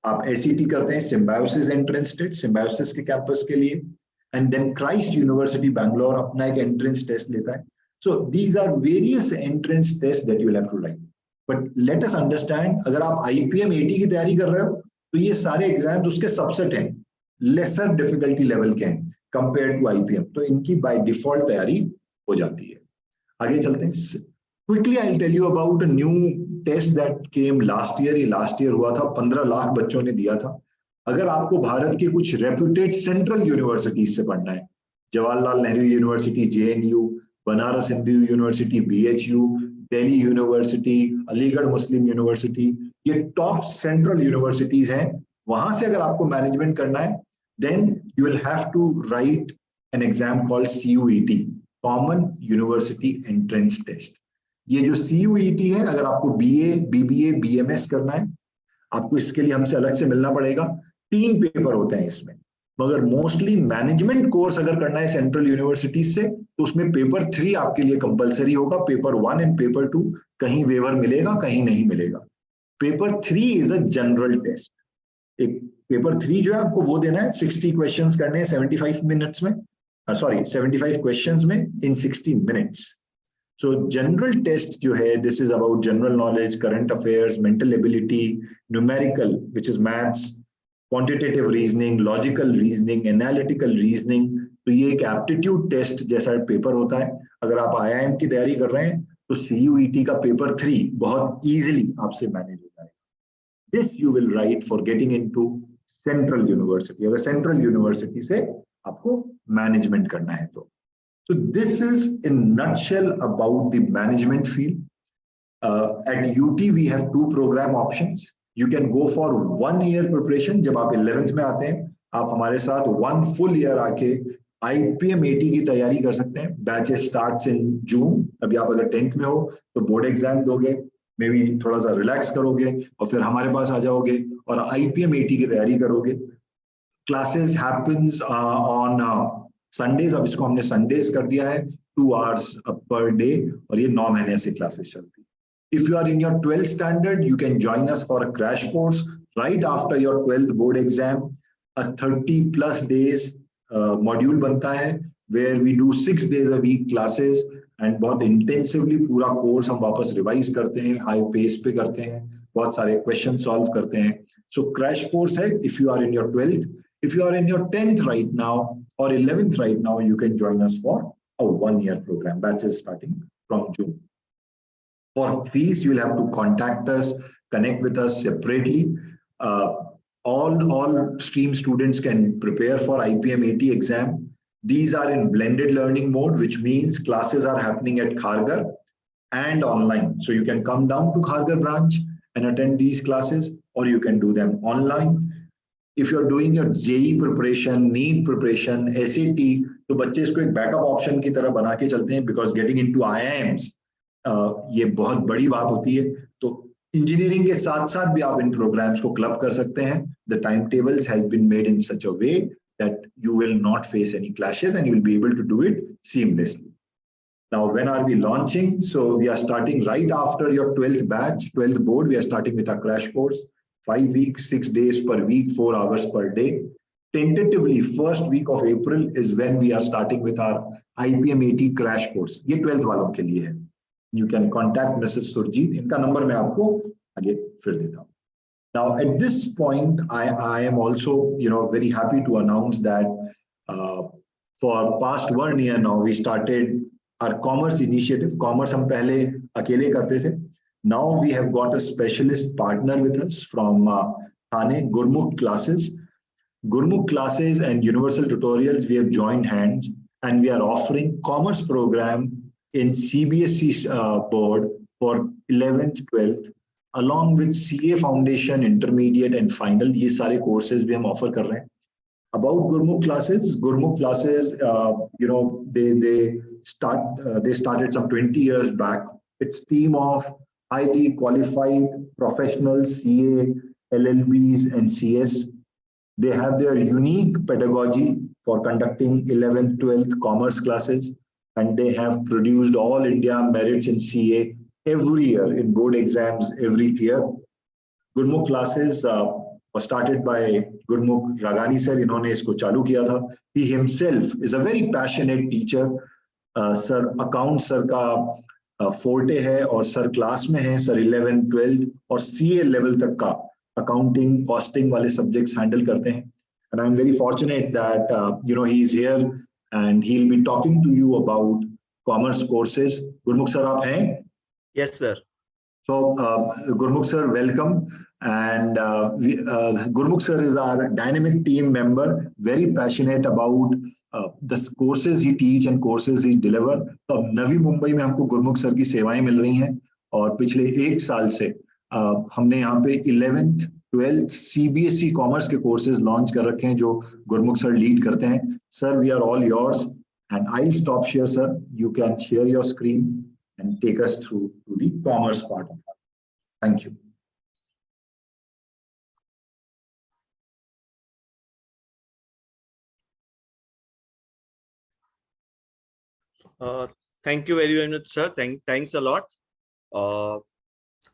आप SET करते हैं, सिम्बायोसिस एंट्रेंस टेस्ट, सिम्बायोसिस के कैंपस के लिए, एंड देन क्राइस्ट यूनिवर्सिटी बैंगलोर अपना एक एंट्रेंस टेस्ट लेता है। So these are various entrance tests that you will have to write. But let us understand, अगर आप IPM AT की तैयारी कर रहे हो तो ये सारे एग्जाम्स उसके सबसेट हैं, लेसर डिफिकल्टी लेवल के हैं कंपेयर टू IPM, तो इनकी बाय डिफॉल्ट तैयारी हो जाती है। आगे चलते हैं। Quickly I'll tell you about a new test that came last year. ये लास्ट ईयर हुआ था, 15 लाख बच्चों ने दिया था। अगर आपको भारत के कुछ रेप्यूटेड सेंट्रल यूनिवर्सिटीज से पढ़ना है, Jawaharlal Nehru university JNU, Banaras Hindu university BHU, Delhi university, Aligarh Muslim university, ये टॉप सेंट्रल यूनिवर्सिटीज हैं। वहां से अगर आपको मैनेजमेंट करना है then you will have to write an exam called CUET, common university entrance test. ये जो CUET है, अगर आपको BA, BBA, BMS करना है, आपको इसके लिए हमसे अलग से मिलना पड़ेगा। 3 पेपर होते हैं इसमें, मगर मोस्टली मैनेजमेंट कोर्स अगर करना है सेंट्रल यूनिवर्सिटी से तो उसमें पेपर 3 आपके लिए कंपलसरी होगा। पेपर 1 एंड पेपर 2 कहीं वेवर मिलेगा, कहीं नहीं मिलेगा। Paper 3 is a general test. एक पेपर 3 जो है आपको वो देना है, 60 क्वेश्चंस करने हैं 75 मिनट्स में, 75 क्वेश्चंस में इन 60 मिनट्स। सो जनरल टेस्ट जो है, this is about general knowledge, current affairs, mental ability, numerical which is maths, quantitative reasoning, logical reasoning, analytical reasoning. तो ये एक एप्टीट्यूड टेस्ट जैसा पेपर होता है। अगर आप IIM की तैयारी कर रहे हैं तो CUET का पेपर 3 बहुत इजीली आपसे मैनेज हो जाएगा। This you will write for getting into central university, अगर सेंट्रल यूनिवर्सिटी से आपको मैनेजमेंट करना है तो। So this is in nutshell about the management field. At UT we have 2 program options. You can go for 1 year preparation. जब आप 11th में आते हैं आप हमारे साथ 1 full year आके IPM AT की तैयारी कर सकते हैं। बैचेस स्टार्ट्स इन जून। अभी आप अगर 10th में हो तो बोर्ड एग्जाम दोगे, मे बी थोड़ा सा रिलैक्स करोगे और फिर हमारे पास आ जाओगे और IPM AT की तैयारी करोगे। क्लासेस हैपन्स ऑन संडेज, अब इसको हमने संडेज कर दिया है, 2 hours पर डे, और ये 9 महीने से क्लासेस चलती है। If you are in your 12th standard, you can join us for a crash course right after your 12th board exam. A 30+ days module बनता है where we do 6 days a week classes and बहुत intensively पूरा course हम वापस revise करते हैं, high pace पे करते हैं, बहुत सारे questions solve करते हैं। So crash course है if you are in your 12th. If you are in your 10th right now or 11th right now, you can join us for a 1 year program. Batches starting from June. For fees, you will have to contact us, connect with us separately. All stream students can prepare for IPM AT exam. These are in blended learning mode, which means classes are happening at Kharghar and online. So you can come down to Kharghar branch and attend these classes, or you can do them online. If you're doing your JEE preparation, NEET preparation, SAT, तो बच्चे इसको एक backup option की तरह बना के चलते हैं, because getting into IIMs ये बहुत बड़ी बात होती है। तो इंजीनियरिंग के साथ साथ भी आप इन प्रोग्राम्स को क्लब कर सकते हैं। The time tables has been made in such a way that you will not face any clashes and you will be able to do it seamlessly. Now, when are we launching? So we are starting right after your 12th batch, 12th board. We are starting with our crash course, 5 weeks, 6 days per week, 4 hours per day. Tentatively, first week of April is when we are starting with our IPM 80 crash course. ये 12th वालों के लिए है. You can contact Mrs. Surjeet. इनका number मैं आपको आगे फिर देता हूँ. Now, at this point, I am also, very happy to announce that for past 1 year now, we started our commerce initiative. Commerce हम पहले अकेले करते थे. Now we have got a specialist partner with us from Thane, Gurmukh Classes. Gurmukh Classes and Universal Tutorials, we have joined hands and we are offering commerce program in CBSE board for 11th, 12th. Along with CA Foundation, Intermediate and Final, ये सारे courses भी हम offer कर रहे हैं. About Gurmukh Classes, they started some 20 years back. It's a team of highly qualified professionals, CA, LLBs and CS. They have their unique pedagogy for conducting 11th, 12th commerce classes, and they have produced all India merits in CA every year in board exams every year. Gurmukh Classes was started by Gurmukh Ragani sir. इन्होंने इसको चालू किया था. He himself is a very passionate teacher. Sir account sir का forte है और sir class में है. Sir 11th, 12th और CA level तक का accounting, costing वाले subjects handle करते हैं. And I'm very fortunate that he is here and he'll be talking to you about commerce courses. Gurmukh sir, आप हैं? Yes, sir. So, Gurmukh sir, welcome. And Gurmukh sir is our dynamic team member, very passionate about the courses he teach and courses he deliver. तो अब नवी मुंबई में हमको गुरमुख sir की सेवाएं मिल रही हैं और पिछले 1 साल से हमने यहाँ पे 11th, 12th CBSE कॉमर्स के कोर्सेज लॉन्च कर रखे हैं जो गुरमुख सर लीड करते हैं. Sir, we are all yours and I'll stop here, sir. You can share your screen and take us through to the commerce part of it. Thank you. Thank you very much, sir. Thanks a lot.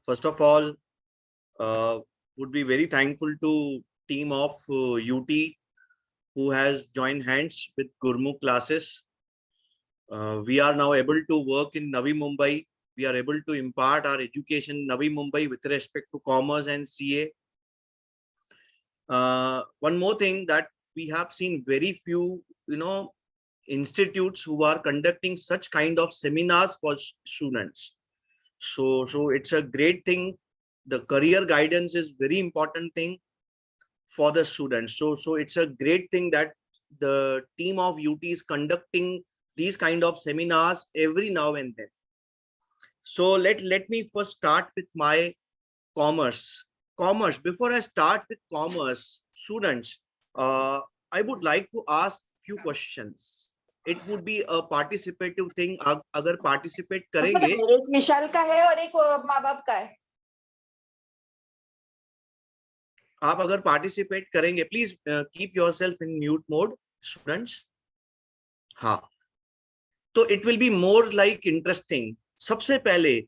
First of all, would be very thankful to team of UT who has joined hands with Gurmukh Classes. We are now able to work in Navi Mumbai. We are able to impart our education in Navi Mumbai with respect to commerce and CA. One more thing that we have seen very few, institutes who are conducting such kind of seminars for students. So it's a great thing. The career guidance is very important thing for the students. So it's a great thing that the team of UT is conducting these kind of seminars every now and then. So let me first start with my commerce. Before I start with commerce, students, I would like to ask few questions. It would be a participative thing. अगर participate करेंगे, एक विशाल का है और एक माँ बाप का है. आप अगर participate करेंगे, please keep yourself in mute mode, students. हाँ, तो it will be more like interesting. सबसे पहले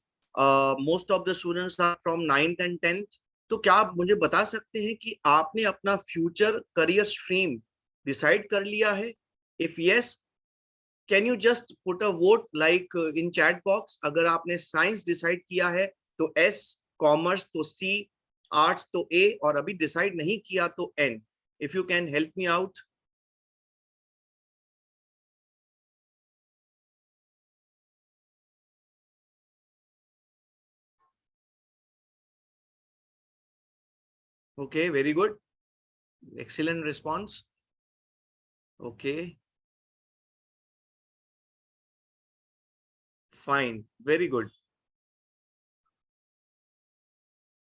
most of the students are from 9th and 10th. तो क्या आप मुझे बता सकते हैं कि आपने अपना future career stream decide कर लिया है? If yes, can you just put a vote like in chat box? अगर आपने science decide किया है तो S, commerce तो C, arts तो A और अभी decide नहीं किया तो N. If you can help me out. Okay, very good. Excellent response. Okay. Fine, very good.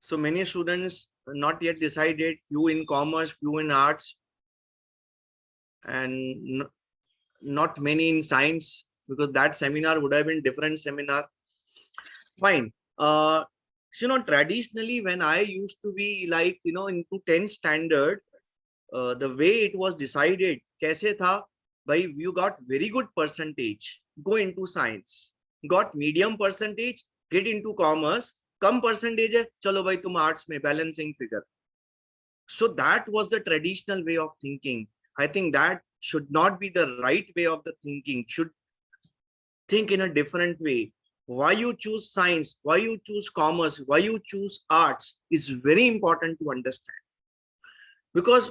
So many students not yet decided, few in commerce, few in arts, and not many in science, because that seminar would have been different seminar. Fine. Traditionally, when I used to be like, into 10th standard, the way it was decided, kaise tha, by you got very good percentage, go into science. Got medium percentage, get into commerce. Kam percentage hai, chalo bhai tum arts mein, balancing figure. So that was the traditional way of thinking. I think that should not be the right way of the thinking. Should think in a different way. Why you choose science, why you choose commerce, why you choose arts is very important to understand. Because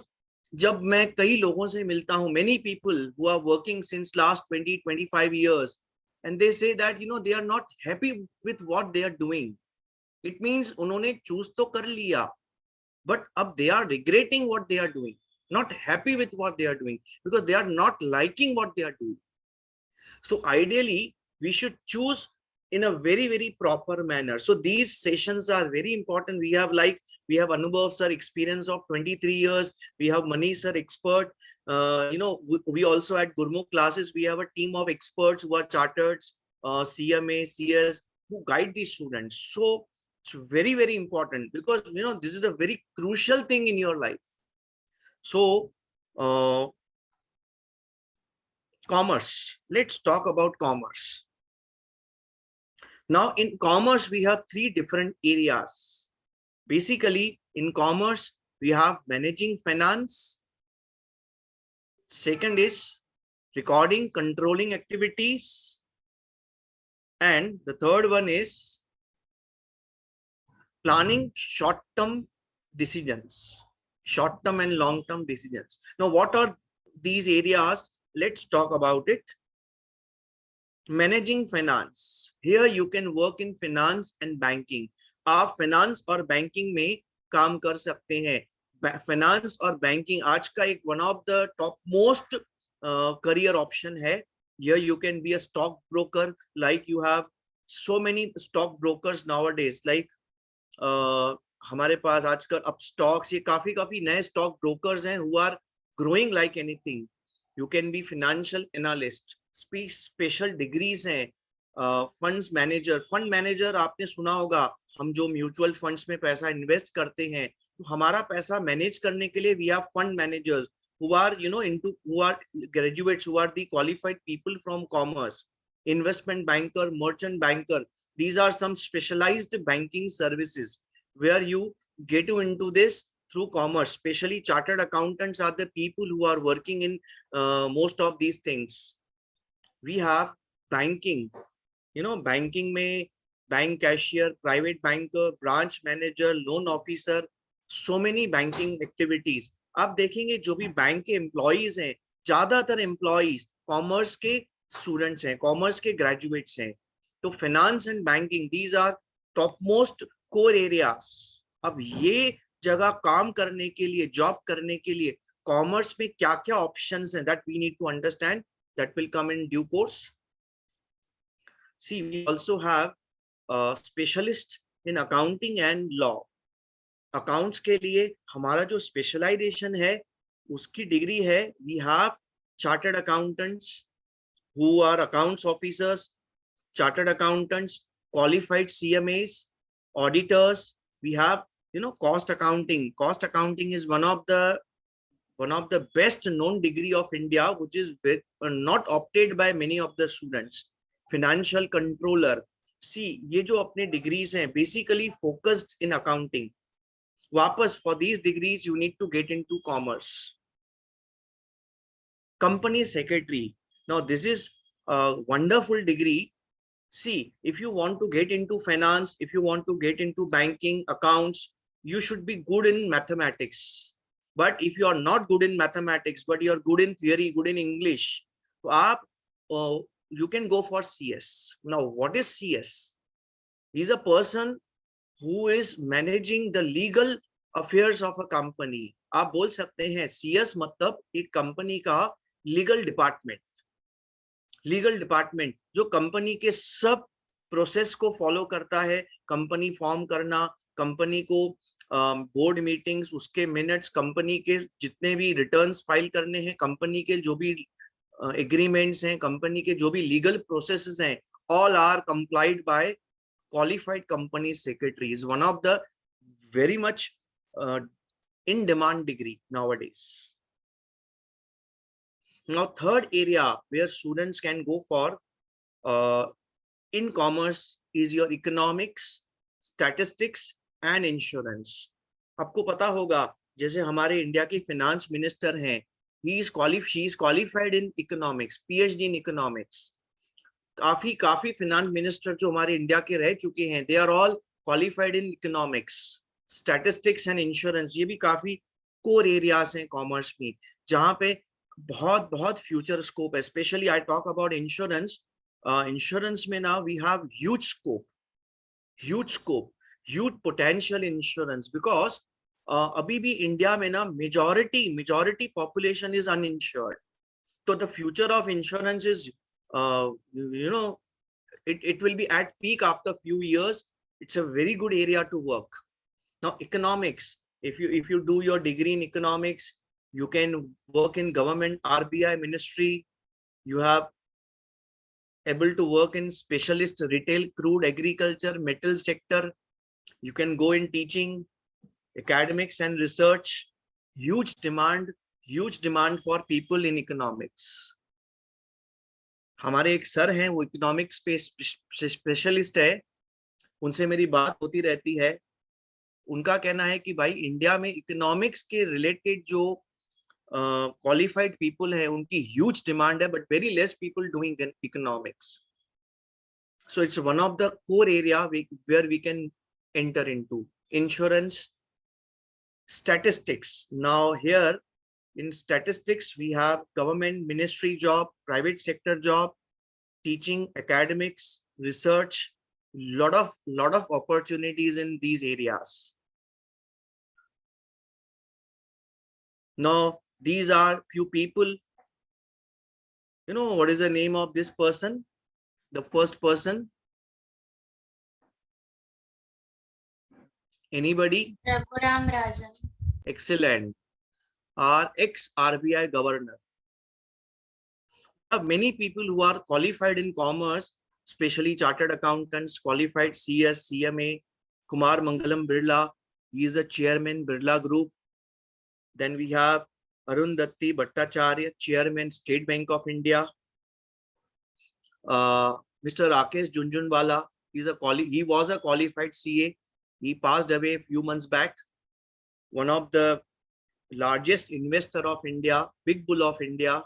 जब मैं कई लोगों से मिलता हूं, many people who are working since last 20-25 years, and they say that they are not happy with what they are doing. It means उन्होंने choose तो कर लिया, but अब they are regretting what they are doing, not happy with what they are doing, because they are not liking what they are doing. So ideally, we should choose in a very, very proper manner. So these sessions are very important. We have Anubhav sir, experience of 23 years. We have Manish sir, expert. We also at Gurmukh classes, we have a team of experts who are chartered, CMA, CS, who guide these students. So it's very, very important, because this is a very crucial thing in your life. So commerce. Let's talk about commerce. Now in commerce, we have three different areas. Basically, in commerce, we have managing finance. Second is recording, controlling activities. And the third one is planning short-term decisions, short-term and long-term decisions. Now, what are these areas? Let's talk about it. Managing finance. Here you can work in finance and banking. आप finance और banking में काम कर सकते हैं. Finance और banking आज का एक one of the top most career option है. Here you can be a stock broker, like you have so many stock brokers nowadays. Like हमारे पास आजकल अब stocks, ये काफी नए stock brokers हैं who are growing like anything. You can be financial analyst. Special degrees हैं. Funds manager. Fund manager आपने सुना होगा, हम जो म्यूचुअल फंड्स में पैसा इन्वेस्ट करते हैं, तो हमारा पैसा मैनेज करने के लिए we have fund managers who are who are graduates, who are the qualified people from commerce. Investment banker, merchant banker, these are some specialized banking services where you get into this through commerce. Especially chartered accountants are the people who are working in most of these things. We have banking. Banking में bank cashier, private banker, branch manager, loan officer, so many banking activities. आप देखेंगे जो भी bank के employees हैं, ज्यादातर employees commerce के students हैं, कॉमर्स के ग्रेजुएट्स हैं. तो finance and banking, these are top most core areas. अब ये जगह काम करने के लिए, जॉब करने के लिए कॉमर्स में क्या क्या ऑप्शंस हैं, that we need to understand. That will come in due course. See, we also have specialists in accounting and law. Accounts के लिए हमारा जो specialization है, उसकी degree है, we have chartered accountants who are accounts officers, chartered accountants, qualified CMAs, auditors. We have cost accounting. Cost accounting is one of the best known degree of India, which is not opted by many of the students. Financial controller. See, ये जो अपने degrees हैं, basically focused in accounting. वापस, for these degrees you need to get into commerce. Company secretary. Now this is a wonderful degree. See, if you want to get into finance, if you want to get into banking, accounts, you should be good in mathematics. But if you are not good in mathematics, but you are good in theory, good in English, you can go for CS. Now, what is CS? He is a person who is managing the legal affairs of a company. आप बोल सकते हैं CS मतलब एक company का legal department जो company के सब प्रोसेस को फॉलो करता है. कंपनी फॉर्म करना, कंपनी को बोर्ड मीटिंग्स, उसके मिनट्स, कंपनी के जितने भी रिटर्न्स फाइल करने हैं, कंपनी के जो भी एग्रीमेंट्स हैं, कंपनी के जो भी लीगल प्रोसेसेस हैं, all are complied by qualified company secretary is one of the very much in demand degree nowadays. Now, third area where students can go for in commerce is your economics, statistics and insurance. आपको पता होगा जैसे हमारे India के finance minister हैं, she is qualified in economics, PhD in economics. काफी finance minister जो हमारे इंडिया के रह चुके हैं, they are all qualified in economics, statistics and insurance. ये भी काफी core areas हैं commerce में, जहाँ पे बहुत future scope, especially I talk about insurance. Insurance में now we have huge scope, huge potential insurance, because अभी भी इंडिया में ना majority population is uninsured. So the future of insurance is it will be at peak after few years. It's a very good area to work. Now economics, if you do your degree in economics, you can work in government, RBI ministry. You have able to work in specialist retail, crude, agriculture, metal sector. You can go in teaching, academics and research. Huge demand for people in economics. हमारे एक sir हैं, वो economics पे specialist है, उनसे मेरी बात होती रहती है. उनका कहना है कि भाई इंडिया में इकोनॉमिक्स के रिलेटेड जो qualified people है, उनकी huge demand है, but very less people doing economics. So it's one of the core area where we can enter into insurance, statistics. Now here in statistics, we have government ministry job, private sector job, teaching, academics, research, lot of opportunities in these areas. Now, these are few people. You know what is the name of this person? The first person? Anybody? Raghuram Rajan. Excellent. Our ex-RBI governor. Many people who are qualified in commerce, especially chartered accountants, qualified CS, CMA, Kumar Mangalam Birla, he is a chairman, Birla Group. Then we have Arundhati Bhattacharya, chairman, State Bank of India. Mr. Rakesh Junjunwala, he was a qualified CA. He passed away a few months back. One of the largest investor of India, big bull of India.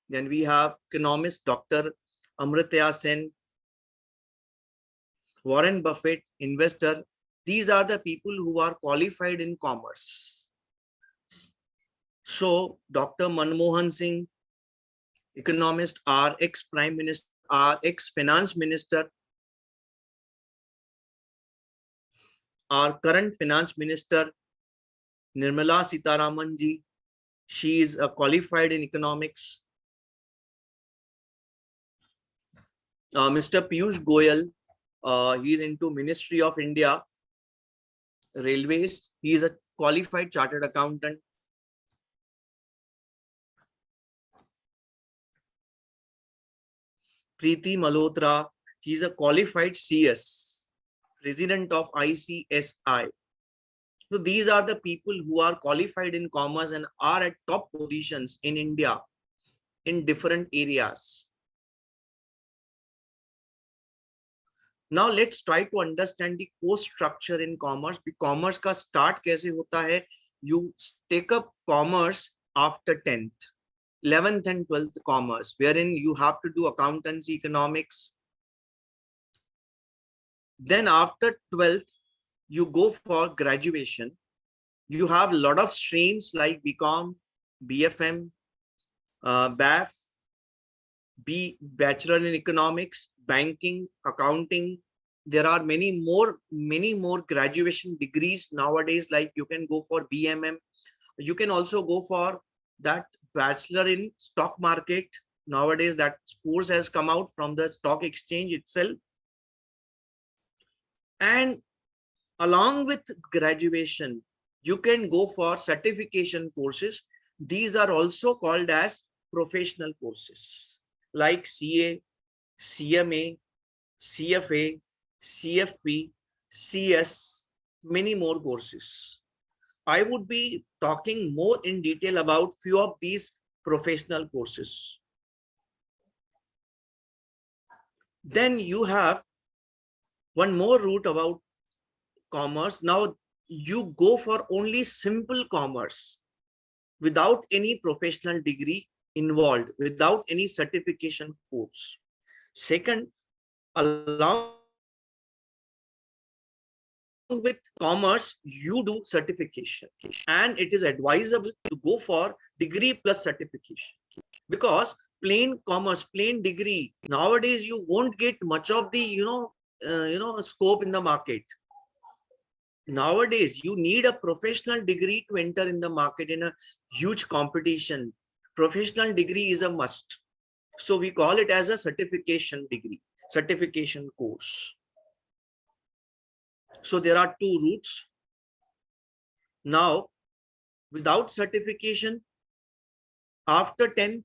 Then we have economist Dr. Amritya Sen, Warren Buffett, investor. These are the people who are qualified in commerce. So Dr. Manmohan Singh, economist, our ex-prime minister, our ex-finance minister, our current finance minister, Nirmala Sitharaman ji, she is qualified in economics. Mr. Piyush Goyal, he is into Ministry of India, Railways. He is a qualified chartered accountant. Preeti Malhotra, he is a qualified CS, president of ICSI. So these are the people who are qualified in commerce and are at top positions in India in different areas. Now let's try to understand the course structure in commerce. Commerce का start कैसे होता है? You take up commerce after 10th, 11th and 12th commerce, wherein you have to do accountancy, economics. Then after 12th, you go for graduation. You have a lot of streams like BCom, BFM, BAF, Bachelor in Economics, Banking, Accounting. There are many more graduation degrees nowadays. Like you can go for BMM. You can also go for that Bachelor in Stock Market. Nowadays, that course has come out from the stock exchange itself. And along with graduation, you can go for certification courses. These are also called as professional courses like CA, CMA, CFA, CFP, CS, many more courses. I would be talking more in detail about few of these professional courses. Then you have one more route about commerce. Now you go for only simple commerce without any professional degree involved, without any certification course. Second, along with commerce, you do certification, and it is advisable to go for degree plus certification, because plain commerce, plain degree, nowadays you won't get much of the scope in the market. Nowadays you need a professional degree to enter in the market in a huge competition. Professional degree is a must, so we call it as a certification degree, certification course. So there are two routes. Now, without certification, after 10th,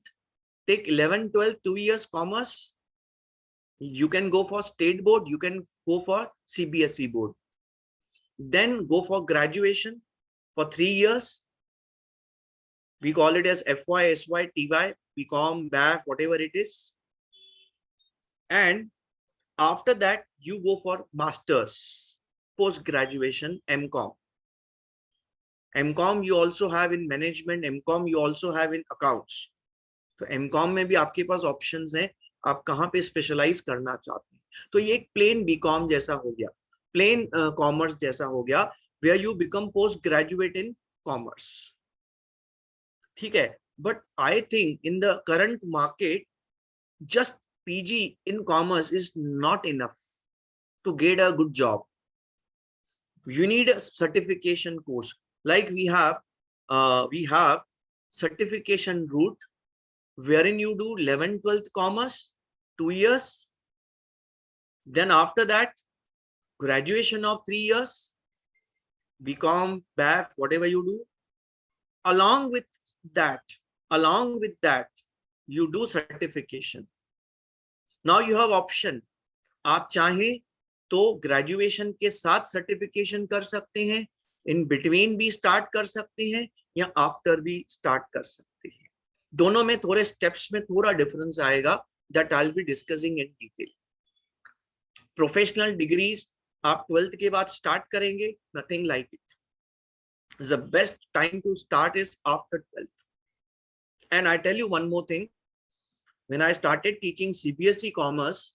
take 11, 12, 2 years commerce. You can go for state board, you can go for CBSE board. Then go for graduation for 3 years. We call it as FY, SY, TY, BCom, BAF, whatever it is. And after that, you go for masters, post-graduation, MCom. MCom you also have in management, MCom you also have in accounts. तो MCom में भी आपके पास options हैं, आप कहाँ पे specialize करना चाहते हैं. तो ये एक plain BCom जैसा हो गया, plain commerce जैसा हो गया, where you become postgraduate in commerce. ठीक है, but I think in the current market, just PG in commerce is not enough to get a good job. You need a certification course. Like we have certification route wherein you do 11th, 12th commerce, 2 years. Then after that, graduation of 3 years, BCom, BAF, whatever you do. Along with that, you do certification. Now you have option. आप चाहें तो graduation के साथ certification कर सकते हैं, in between भी start कर सकते हैं, या आफ्टर भी स्टार्ट कर सकते हैं. दोनों में थोड़े स्टेप्स में थोड़ा डिफरेंस आएगा, that I will be discussing in detail. Professional degrees आप 12th के बाद स्टार्ट करेंगे, nothing like it. The best time to start is after 12th. And I tell you one more thing. When I started teaching CBSE commerce,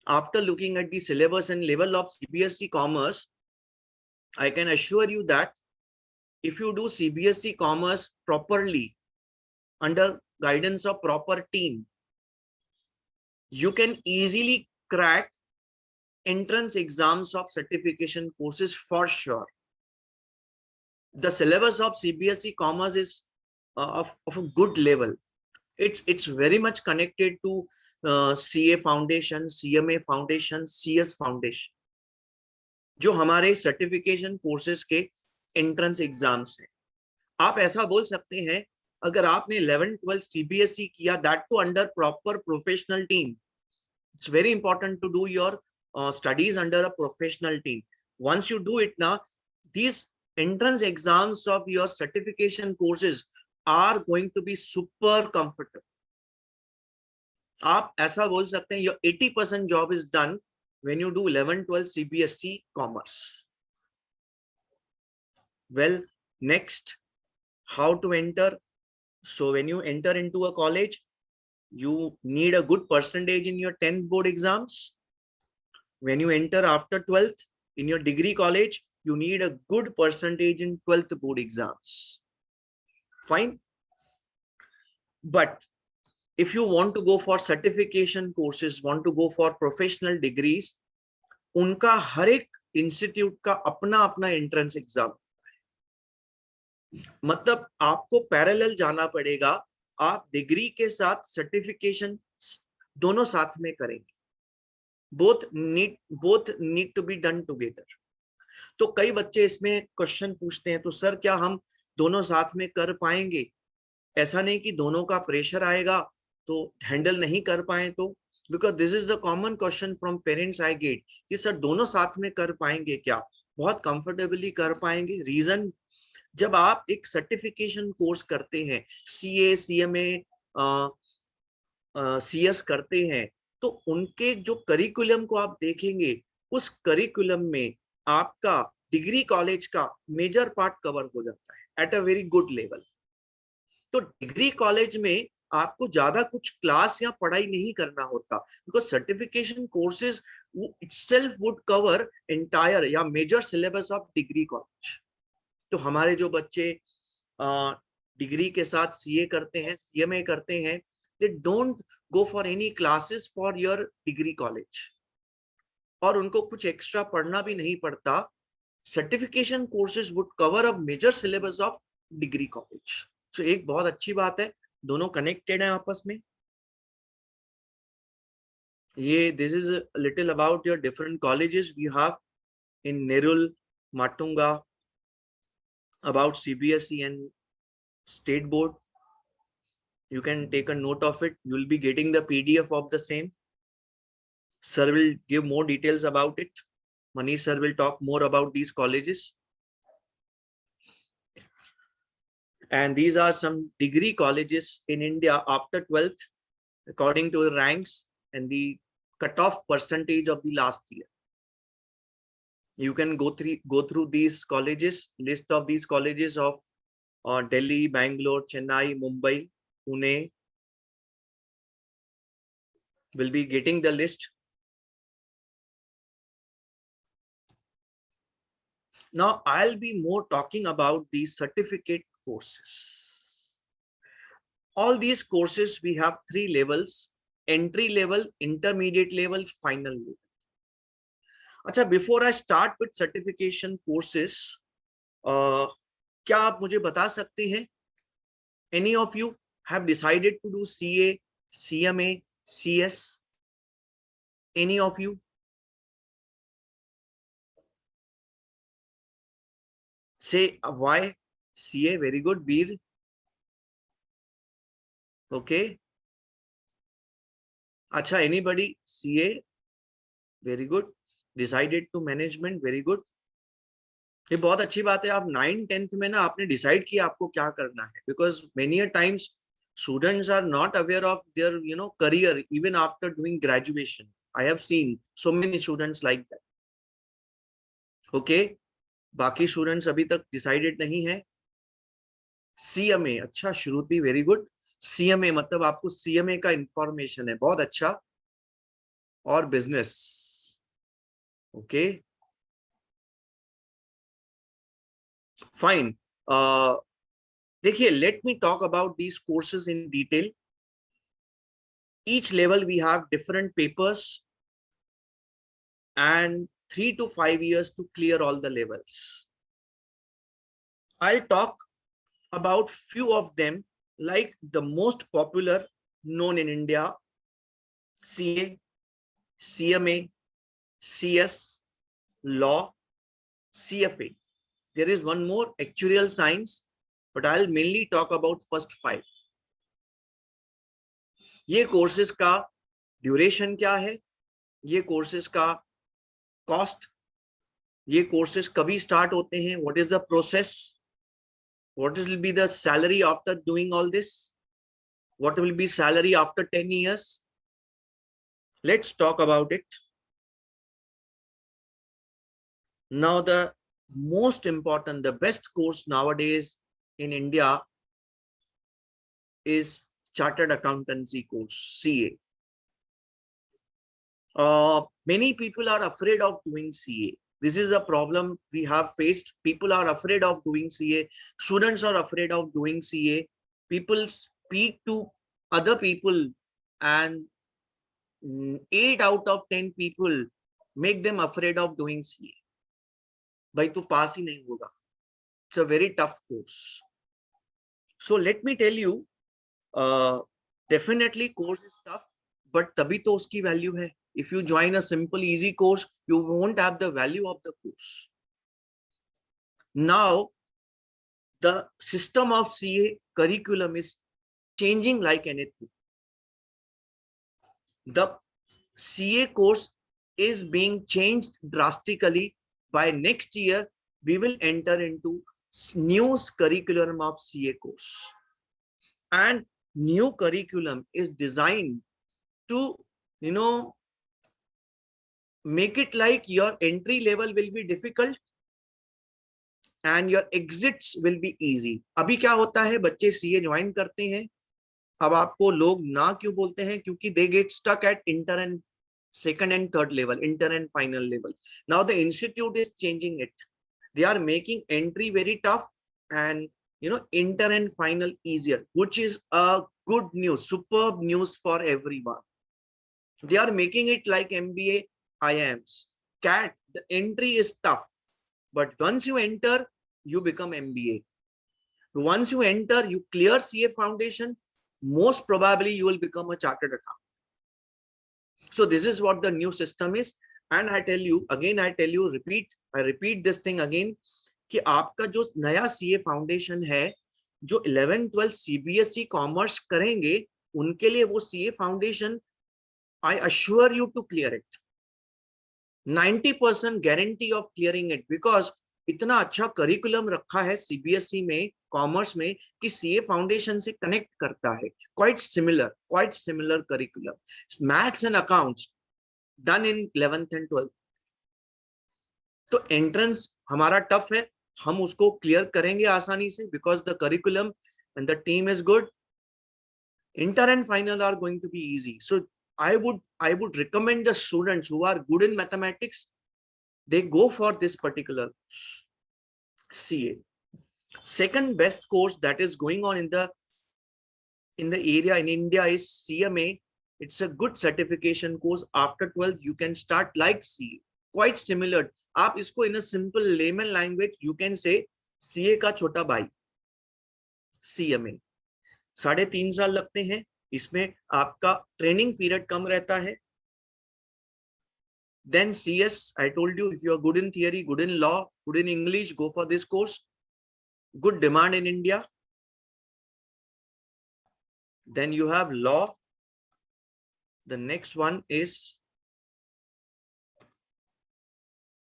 after looking at the syllabus and level of CBSE commerce, I can assure you that if you do CBSE commerce properly, under guidance of proper team, you can easily crack entrance exams of certification courses for sure. The syllabus of CBSE commerce is of a good level. It's very much connected to CA foundation, CMA foundation, CS foundation, जो हमारे certification courses के entrance exams हैं. आप ऐसा बोल सकते हैं, अगर आपने 11th, 12th CBSE किया, that too under proper professional team. It's very important to do your studies under a professional team. Once you do it now, these entrance exams of your certification courses are going to be super comfortable. आप ऐसा बोल सकते हैं, your 80% job is done when you do 11, 12 CBSE commerce. Well, next, how to enter. So when you enter into a college, you need a good percentage in your 10th board exams. When you enter after 12th in your degree college, you need a good percentage in 12th board exams. Fine. But if you want to go for certification courses, want to go for professional degrees, उनका हर एक institute का अपना अपना entrance exam, मतलब आपको parallel जाना पड़ेगा. आप डिग्री के साथ सर्टिफिकेशन दोनों साथ में करेंगे. both need to be done together. तो कई बच्चे इसमें क्वेश्चन पूछते हैं, तो सर क्या हम दोनों साथ में कर पाएंगे? ऐसा नहीं कि दोनों का प्रेशर आएगा तो हैंडल नहीं कर पाए. तो because this is the common question from parents I get कि सर दोनों साथ में कर पाएंगे क्या? बहुत कंफर्टेबली कर पाएंगे। रीजन, जब आप एक सर्टिफिकेशन कोर्स करते हैं, सीए, सीएमए, सीएस करते हैं, तो उनके जो करिकुलम को आप देखेंगे, उस करिकुलम में आपका डिग्री कॉलेज का मेजर पार्ट कवर हो जाता है eight a very good level. तो डिग्री कॉलेज में आपको ज्यादा कुछ क्लास या पढ़ाई नहीं करना होता, because certification courses itself would cover entire या major syllabus of degree college. तो हमारे जो बच्चे डिग्री के साथ सीए करते हैं, सीएमए करते हैं, they don't go for any classes for your degree college, और उनको कुछ एक्स्ट्रा पढ़ना भी नहीं पड़ता। Certification courses would cover a major syllabus of degree college. So एक बहुत अच्छी बात है, दोनों कनेक्टेड है आपस में। ये this is little about your different colleges we have in Nerul, Matunga, about CBSE and state board. You can take a note of it. You will be getting the PDF of the same. Sir will give more details about it. Manish sir will talk more about these colleges. And these are some degree colleges in India after 12th, according to the ranks and the cutoff percentage of the last year. You can go through these colleges, list of these colleges of Delhi, Bangalore, Chennai, Mumbai, Pune. Will be getting the list. Now I'll be more talking about these certificate courses. All these courses, we have 3 levels: entry level, intermediate level, final level. अच्छा, before I start with certification courses, क्या आप मुझे बता सकते हैं, any of you have decided to do CA, CMA, CS? Any of you? Say why CA? Very good. Veer? Okay. अच्छा, anybody? CA? Very good. Decided to management. Very good. ये बहुत अच्छी बात है। आप 9th-10th में ना आपने डिसाइड किया आपको क्या करना है, because many times students are not aware of their career even after doing graduation. I have seen so many students like that. Okay, बाकी स्टूडेंट्स अभी तक डिसाइडेड नहीं है। सीएमए, अच्छा श्रुति, वेरी गुड। सीएमए मतलब आपको सीएमए का इंफॉर्मेशन है, बहुत अच्छा। और बिजनेस, ओके, फाइन। देखिए, let me talk about these courses in detail. Each level we have different papers and 3 to 5 years to clear all the levels. I'll talk about few of them, like the most popular known in India: CA, CMA, CS, law, CFA. There is one more, actuarial science, but I'll mainly talk about first 5. ये courses का duration क्या है, ये courses का cost, ये courses कभी start होते हैं, what is the process, what will be the salary after doing all this, what will be salary after 10 years. Let's talk about it. Now the most important, the best course nowadays in India is Chartered Accountancy course, CA. Many people are afraid of doing CA. This is a problem we have faced. People are afraid of doing CA. Students are afraid of doing CA. People speak to other people and 8 out of 10 people make them afraid of doing CA. भाई तो पास ही नहीं होगा. It's a very tough course. So let me tell you, definitely course is tough, but तभी तो उसकी value है. If you join a simple easy course, you won't have the value of the course. Now the system of CA curriculum is changing like anything. The CA course is being changed drastically. By next year, we will enter into new curriculum of CA course. And new curriculum is designed to, make it like your entry level will be difficult and your exits will be easy. अभी क्या होता है, बच्चे CA join करते हैं, अब आपको लोग ना क्यों बोलते हैं, क्योंकि they get stuck at inter and second and third level, inter and final level. Now the institute is changing it. They are making entry very tough and inter and final easier, which is a good news, superb news for everyone. They are making it like MBA IIMs. CAT, the entry is tough, but once you enter, you become MBA. Once you enter, you clear CA foundation, most probably you will become a chartered accountant. So this is what the new system is. And I tell you, again, I repeat this thing again, कि आपका जो नया CA foundation है, जो 11-12 CBSE commerce करेंगे, उनके लिए वो CA foundation, I assure you to clear it. 90% guarantee of clearing it, because इतना अच्छा curriculum रखा है CBSE में, commerce में, कि CA foundation से connect करता है. Quite similar curriculum. Maths and accounts done in 11th and 12th. तो entrance हमारा tough है, हम उसको clear करेंगे आसानी से, because the curriculum and the team is good. Inter and final are going to be easy. So I would recommend the students who are good in mathematics, they go for this particular CA. Second best course that is going on in the area in India is CMA. It's a good certification course. After 12th, you can start like CA. Quite similar. आप इसको in a simple layman language, you can say CA का छोटा भाई, CMA. 3.5 साल लगते हैं. इसमें आपका ट्रेनिंग पीरियड कम रहता है. Then CS, I told you, if you are good in theory, good in law, good in English, go for this course. Good demand in India. Then you have law. The next one is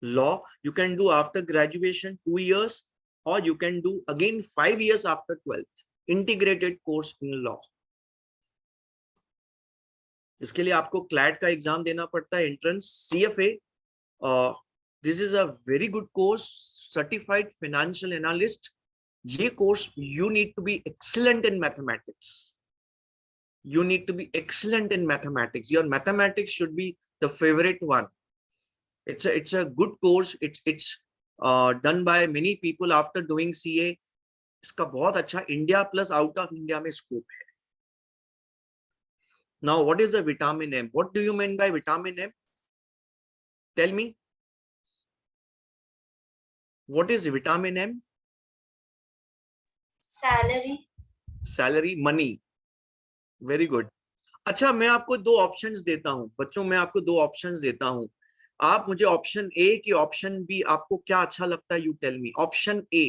law. You can do after graduation 2 years, or you can do again 5 years after 12th. Integrated course in law. इसके लिए आपको CLAT का exam देना पड़ता है, entrance. CFA, this is a very good course, certified financial analyst. ये course you need to be excellent in mathematics. You need to be excellent in mathematics. Your mathematics should be the favorite one. It's a good course. It's done by many people after doing CA. इसका बहुत अच्छा India plus out of India में scope है. Now, what is the vitamin M? What do you mean by vitamin M? Tell me. What is vitamin M? Salary, money. Very good. अच्छा, मैं आपको 2 options देता हूं बच्चों, मैं आपको 2 ऑप्शंस देता हूं. आप मुझे ऑप्शन A की ऑप्शन B आपको क्या अच्छा लगता है, you tell me. Option A,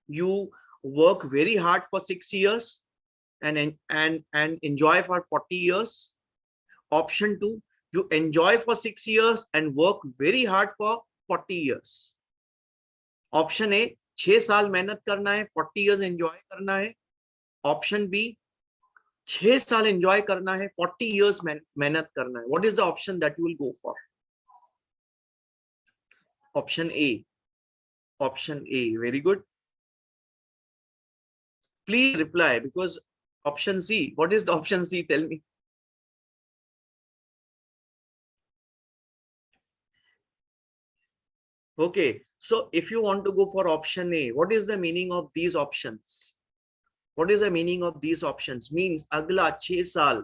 you work very hard for 6 years and enjoy for 40 years. Option 2, you enjoy for 6 years and work very hard for 40 years. Option A, 6 साल मेहनत करना है, 40 years enjoy करना है. Option B, 6 साल enjoy करना है, 40 years मेहनत करना है. What is the option that you will go for? Option A. Option A. Very good. Please reply, because option C. What is the option C? Tell me. Okay, so if you want to go for option A, what is the meaning of these options? What is the meaning of these options? Means agla 6 saal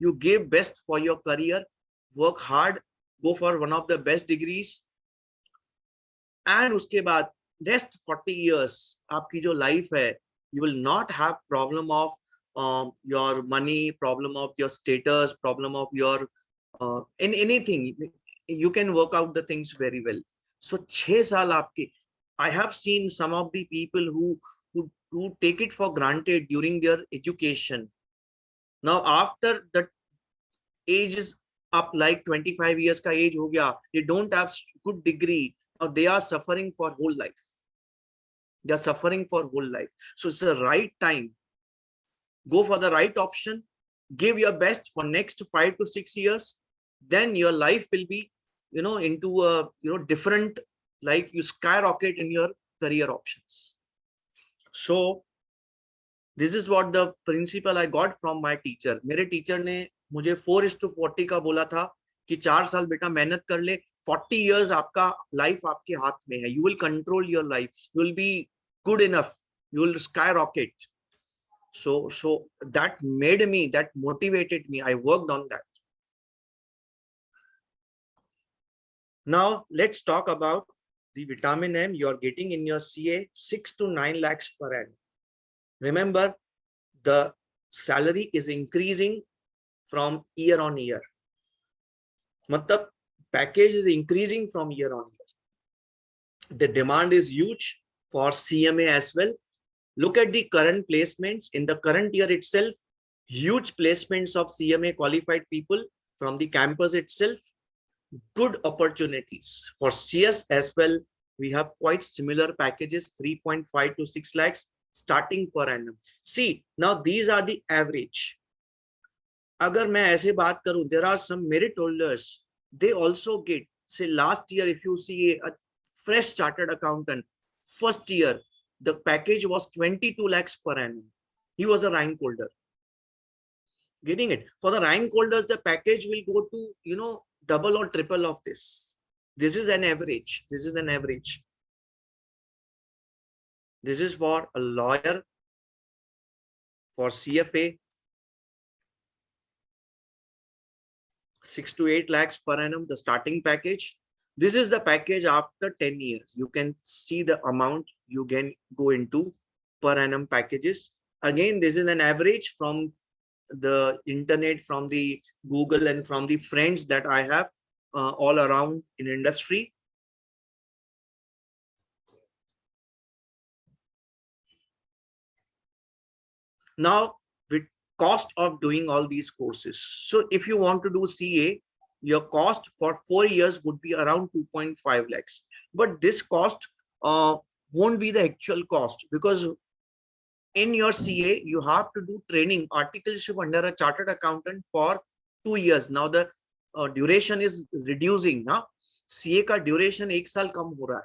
you give best for your career, work hard, go for one of the best degrees, and uske baad rest 40 years aapki jo life hai, you will not have problem of your money, problem of your status, problem of your in anything. You can work out the things very well. So 6 saal aapke, I have seen some of the people who take it for granted during their education. Now after the age is up like 25 years का age हो गया, they don't have good degree, now they are suffering for whole life. They are suffering for whole life. So it's the right time. Go for the right option. Give your best for next 5 to 6 years. Then your life will be, into a, different, like you skyrocket in your career options. So this is what the principle I got from my teacher. मेरे teacher ने मुझे 4:40 का बोला था कि 4 साल बेटा मेहनत कर ले, 40 years आपका life आपके हाथ में है. You will control your life. You will be good enough. You will skyrocket. So that made me, that motivated me. I worked on that. Now let's talk about the vitamin M you are getting in your CA, 6 to 9 lakhs per annum. Remember, the salary is increasing from year on year. Matlab, package is increasing from year on year. The demand is huge for CMA as well. Look at the current placements in the current year itself. Huge placements of CMA qualified people from the campus itself. Good opportunities for CS as well. We have quite similar packages, 3.5 to 6 lakhs starting per annum. See, now these are the average. Agar मैं ऐसे बात करूं, there are some merit holders. They also get, say last year, if you see a fresh chartered accountant, first year, the package was 22 lakhs per annum. He was a rank holder. Getting it? For the rank holders, the package will go to, double or triple of this. This is an average. This is an average. This is for a lawyer, for CFA, 6 to 8 lakhs per annum, the starting package. This is the package after 10 years. You can see the amount you can go into per annum packages. Again, this is an average from the internet, from the Google, and from the friends that I have all around in industry. Now, with cost of doing all these courses. So if you want to do CA, your cost for 4 years would be around 2.5 lakhs. But this cost won't be the actual cost, because in your CA, you have to do training, articleship under a chartered accountant for 2 years. Now the duration is reducing. Now CA का duration 1 साल कम हो रहा है.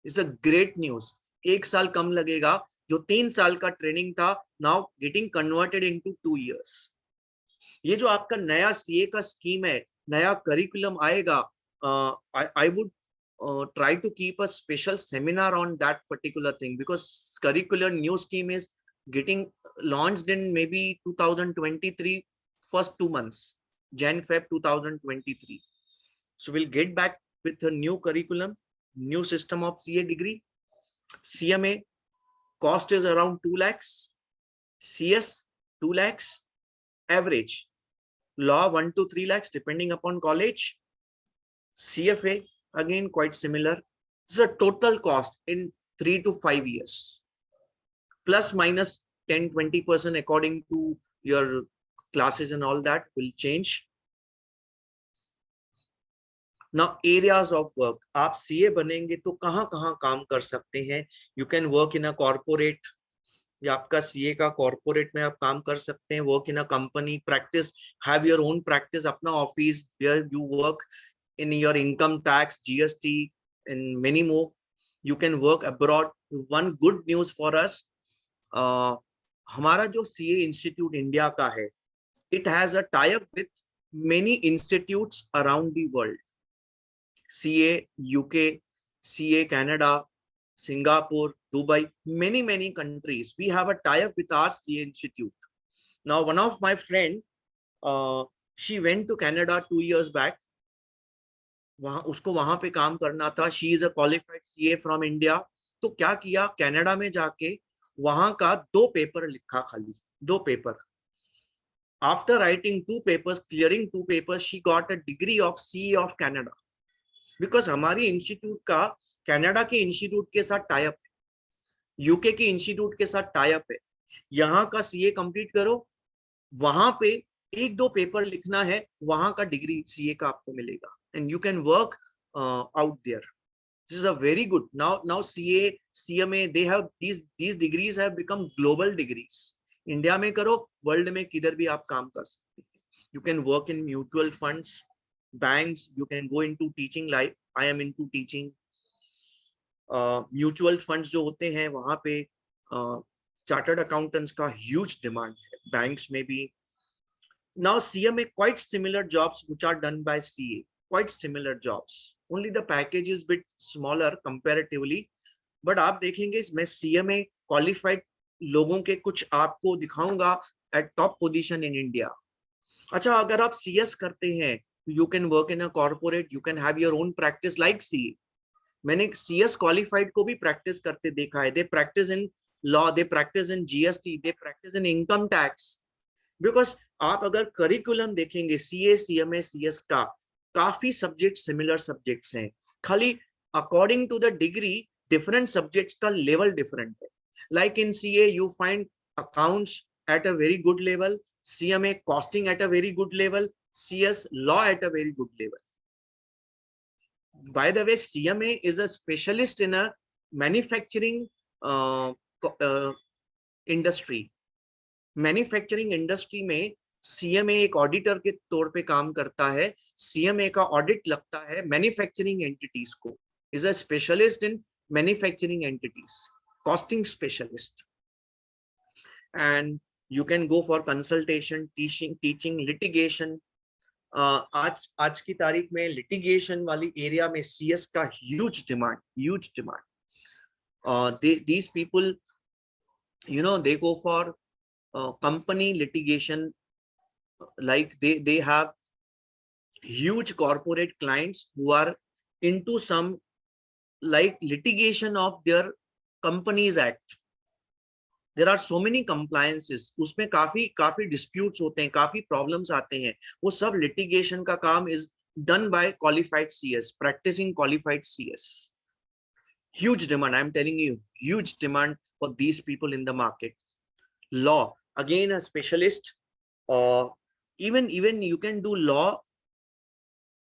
It's a great news. 1 साल कम लगेगा. जो 3 साल का ट्रेनिंग था, now getting converted into 2 years. ये जो आपका नया CA का स्कीम है, नया करिकुलम आएगा, I would try to keep a special seminar on that particular thing, because curricular new scheme is getting launched in maybe 2023, first 2 months, Jan-Feb 2023. So we'll get back with a new curriculum, new system of CA degree. CMA cost is around 2 lakhs, CS 2 lakhs, average. Law 1 to 3 lakhs depending upon college. CFA again quite similar. This is a total cost in 3 to 5 years. Plus minus 10-20% according to your classes and all that will change. Now areas of work. आप CA बनेंगे तो कहाँ कहाँ काम कर सकते हैं? You can work in a corporate. या आपका CA का corporate में आप काम कर सकते हैं. Work in a company, practice, have your own practice, अपना office where you work in your income tax, GST, and many more. You can work abroad. One good news for us. हमारा जो CA Institute India का है, it has a tie-up with many institutes around the world. CA UK, CA Canada, Singapore, Dubai, many countries. We have a tie-up with our CA Institute. Now, one of my friend, she went to Canada 2 years back. उसको वहां पे काम करना था. She is a qualified CA from India. तो क्या किया, Canada में जाके वहां का 2 पेपर लिखा, खाली 2 paper. After writing 2 papers, clearing 2 papers, she got a degree of CA of Canada. Because हमारी इंस्टीट्यूट का कनाडा के इंस्टीट्यूट के साथ टाई अप है, यूके के इंस्टीट्यूट के साथ टाई अप है. यहाँ का CA कंप्लीट करो, वहां पे एक दो पेपर लिखना है, वहां का डिग्री सीए का आपको मिलेगा, and you can work out there. This is a very good. Now CA, CMA, they have these degrees have become global degrees. India में करो, वर्ल्ड में किधर भी आप काम कर सकते हैं. You can work in mutual funds, banks. You can go into teaching. Like I am into teaching. Mutual funds जो होते हैं वहां पे चार्टर्ड अकाउंटेंट्स का huge demand है. Banks में भी. Now CMA, quite similar jobs which are done by CA. Quite similar jobs. Only the package is bit smaller comparatively. But आप देखेंगे मैं CMA qualified लोगों के कुछ आपको दिखाऊंगा at top position in India. अच्छा, अगर आप CS करते हैं, you can work in a corporate, you can have your own practice like CA. मैंने CS qualified को भी practice करते देखा है. They practice in law, they practice in GST, they practice in income tax. Because आप अगर curriculum देखेंगे CA, CMA, CS का, काफी सब्जेक्ट सिमिलर सब्जेक्ट्स हैं. खाली according to the degree different subjects का लेवल डिफरेंट है. Like in CA you find accounts at a very good level, CMA costing at a very good level, CS law at a very good level. By the way, CMA is a specialist in a manufacturing industry. Manufacturing industry में CMA एक auditor के तौर पे काम करता है. CMA का audit लगता है मैन्युफैक्चरिंग एंटिटीज को. Is a specialist in manufacturing entities, costing specialist. And you can go for consultation, teaching, litigation. आज की तारीख में लिटिगेशन वाली एरिया में सीएस का huge demand. These people, you know, they go for company litigation. Like they have huge corporate clients who are into some like litigation of their companies act. There are so many compliances, उसमें काफी disputes होते हैं, काफी problems आते हैं. वो सब litigation का काम is done by qualified CS, practicing qualified CS. Huge demand, I'm telling you, huge demand for these people in the market. Law, again a specialist. Even you can do law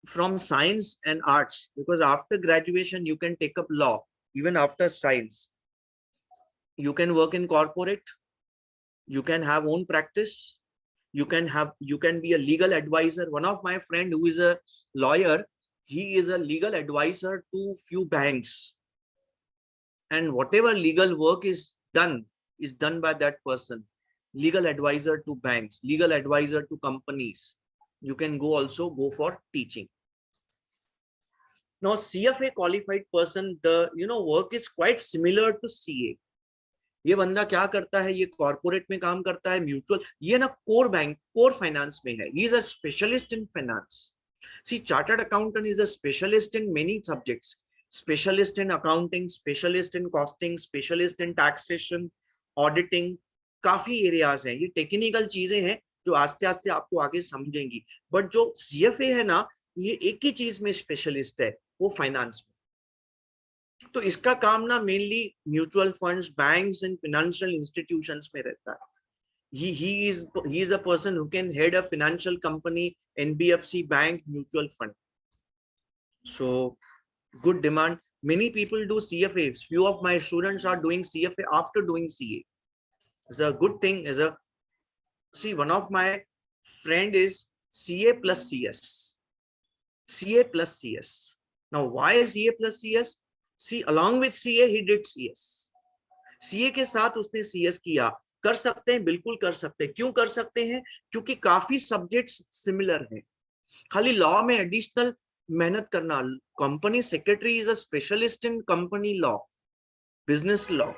from science and arts, because after graduation you can take up law. Even after science, you can work in corporate, you can have own practice, you can be a legal advisor. One of my friend who is a lawyer, he is a legal advisor to few banks, and whatever legal work is done by that person. Legal advisor to banks, legal advisor to companies. You can also go for teaching. Now CFA qualified person, the work is quite similar to CA. ये बंदा क्या करता है, ये corporate में काम करता है, म्यूचुअल, ये ना कोर फाइनेंस में है. He is a specialist in finance. See, chartered accountant is a specialist in many subjects. Specialist in accounting, specialist in costing, specialist in taxation, auditing. काफी एरियाज हैं. ये टेक्निकल चीजें हैं जो आस्ते आस्ते आपको आगे समझेंगी. बट जो सीएफए है ना, ये एक ही चीज में स्पेशलिस्ट है, वो फाइनेंस में. तो इसका काम ना mainly mutual funds, banks and financial institutions में रहता है. he is a person who can head a financial company, NBFC, bank, mutual fund. So good demand. Many people do CFA. Few of my students are doing CFA after doing CA. It's a good thing. See, one of my friend is CA plus CS. CA plus CS. Now, why CA plus CS? See, along with CA, he did CS. CA के साथ उसने CS किया. कर सकते हैं, बिल्कुल कर सकते हैं. क्यों कर सकते हैं? क्योंकि काफी सब्जेक्ट्स सिमिलर हैं. खाली लॉ में एडिशनल मेहनत करना. Company secretary is a specialist in company law, business law.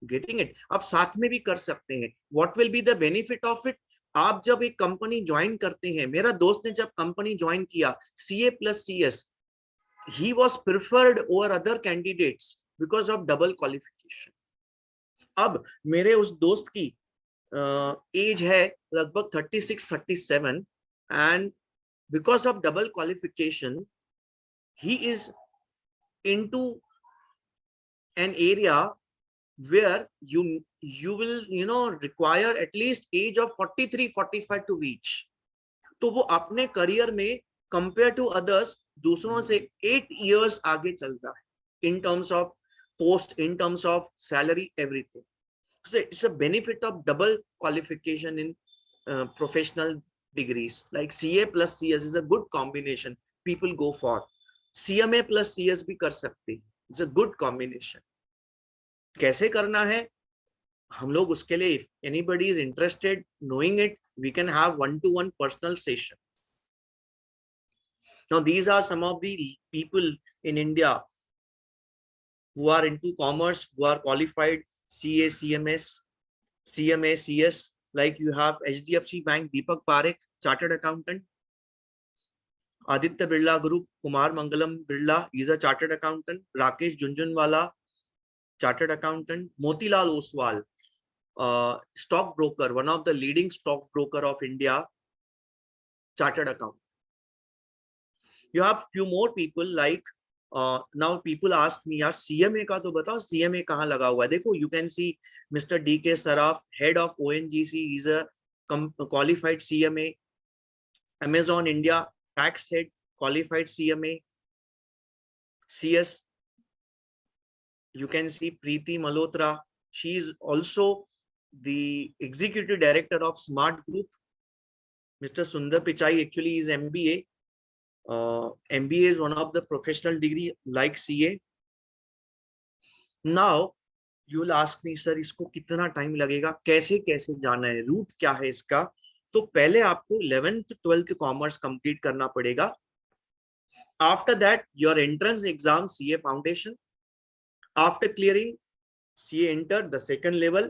Getting it? आप साथ में भी कर सकते हैं. What will be the benefit of it? आप जब एक कंपनी ज्वाइन करते हैं, मेरा दोस्त ने जब कंपनी ज्वाइन किया CA plus CS, he was preferred over other candidates because of double qualification. अब मेरे उस दोस्त की एज है लगभग 36-37 and because of double qualification he is into an area where you will, require at least age of 43-45 to reach. तो वो अपने करियर में compared to others दूसरों से 8 years आगे चल रहा है in terms of post, in terms of salary, everything. So it's a benefit of double qualification in professional degrees. Like CA plus CS is a good combination. People go for CMA plus CS भी कर सकते हैं. It's a good combination. कैसे करना है हम लोग उसके लिए, if anybody is interested knowing it, we can have one-to-one personal session. Now these are some of the people in India who are into commerce, who are qualified CA, CMS, CMA, CS. Like you have HDFC Bank, Deepak Parekh, chartered accountant. Aditya Birla Group, Kumar Mangalam Birla, he's a chartered accountant. Rakesh Junjunwala, chartered accountant. Motilal Oswal, stockbroker, one of the leading stockbroker of India, chartered accountant. You have few more people like now people ask me, यार CMA का तो बताओ, CMA कहाँ लगा हुआ है? देखो, you can see Mr. DK Saraf, head of ONGC, is a qualified CMA. Amazon India tax head, qualified CMA. CS, you can see Preeti Malhotra, she is also the executive director of Smart Group. Mr. Sundar Pichai actually is MBA. MBA is one of the professional degree like CA. Now you will ask me, sir, इसको कितना time लगेगा, कैसे कैसे जाना है, root क्या है इसका? तो पहले आपको 11th 12th कॉमर्स कंप्लीट करना पड़ेगा. After that your entrance exam CA foundation. After clearing CA, enter the second level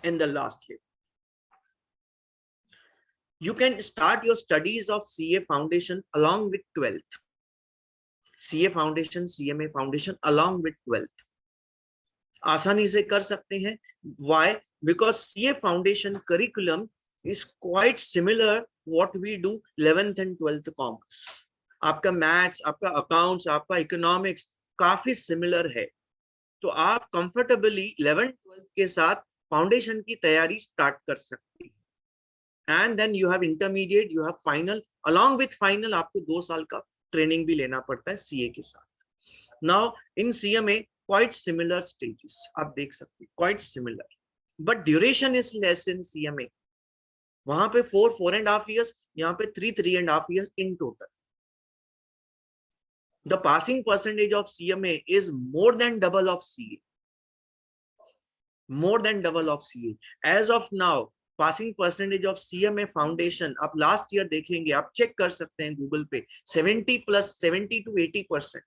and the last level. You can start your studies of CA foundation along with 12th. CA foundation, CMA foundation along with 12th. आसानी से कर सकते हैं. Why? Because CA foundation curriculum is quite similar what we do 11th and 12th commerce. आपका maths, आपका accounts, आपका economics काफी similar है. तो आप कंफर्टेबली 11th 12th के साथ फाउंडेशन की तैयारी स्टार्ट कर सकते हैं. And then you have intermediate, you have final. Along with final आपको 2 साल का ट्रेनिंग भी लेना पड़ता है CA के साथ. Now in CMA quite similar stages, आप देख सकते हैं, quite similar, but duration is less in CMA. वहां पे 4.5 years, यहाँ पे 3.5 years in total. The passing percentage of CMA is more than double of CA. More than double of CA. As of now, passing percentage of CMA foundation, आप last year देखेंगे, आप check कर सकते हैं Google पे, 70 to 80%.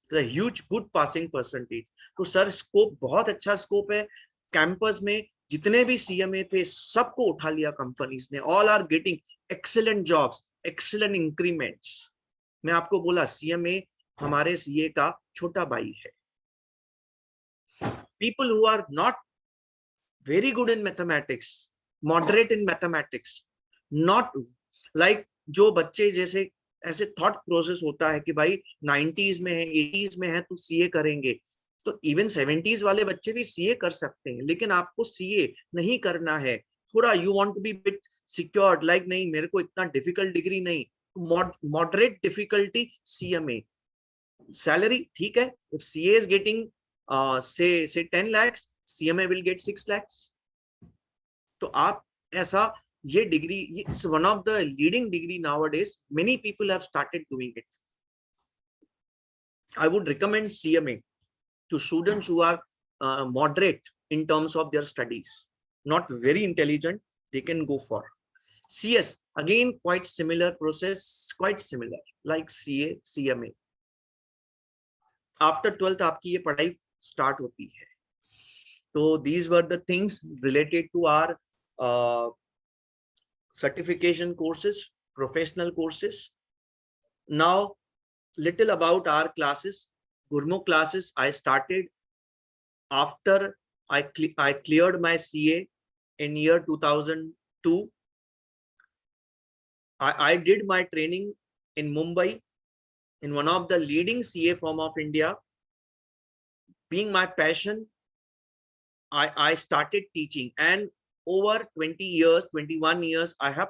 It's a huge good passing percentage. तो sir scope बहुत अच्छा स्कोप है. कैंपस में जितने भी CMA थे सबको उठा लिया कंपनीज ने. All are getting excellent jobs, excellent increments. मैं आपको बोला CMA हमारे CA का छोटा भाई है. People who are not very good in mathematics, moderate in mathematics, not like जो बच्चे जैसे ऐसे थॉट प्रोसेस होता है कि भाई 90s में है, 80s में है तो CA करेंगे, तो इवन 70s वाले बच्चे भी CA कर सकते हैं. लेकिन आपको CA नहीं करना है, थोड़ा you want to be bit secured, like नहीं मेरे को इतना डिफिकल्ट डिग्री नहीं, moderate difficulty CMA. Salary ठीक है, if CA is getting say 10 lakhs, CMA will get 6 lakhs. तो आप ऐसा ये degree, it's one of the leading degree nowadays. Many people have started doing it. I would recommend CMA to students who are moderate in terms of their studies, not very intelligent. They can go for CS. Again, quite similar process, quite similar like CA, CMA. After 12th, आपकी ये पढ़ाई start होती है. So these were the things related to our certification courses, professional courses. Now, little about our classes. Gurmukh classes I started after I cleared my CA in year 2002. I did my training in Mumbai in one of the leading CA firm of India. Being my passion, I started teaching, and over 20 years, 21 years, I have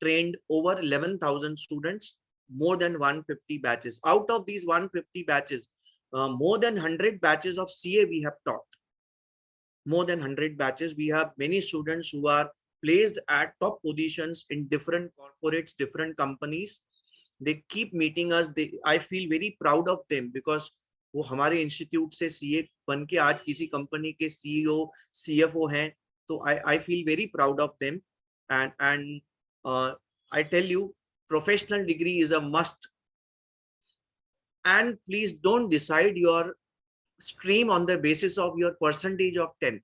trained over 11,000 students, more than 150 batches. Out of these 150 batches, more than 100 batches of CA we have taught. More than 100 batches. We have many students who are placed at top positions in different corporates, different companies. They keep meeting us. I feel very proud of them because वो हमारे institute से CA बन के आज किसी company के CEO CFO हैं, तो I feel very proud of them. And I tell you, professional degree is a must. And please don't decide your stream on the basis of your percentage of 10th,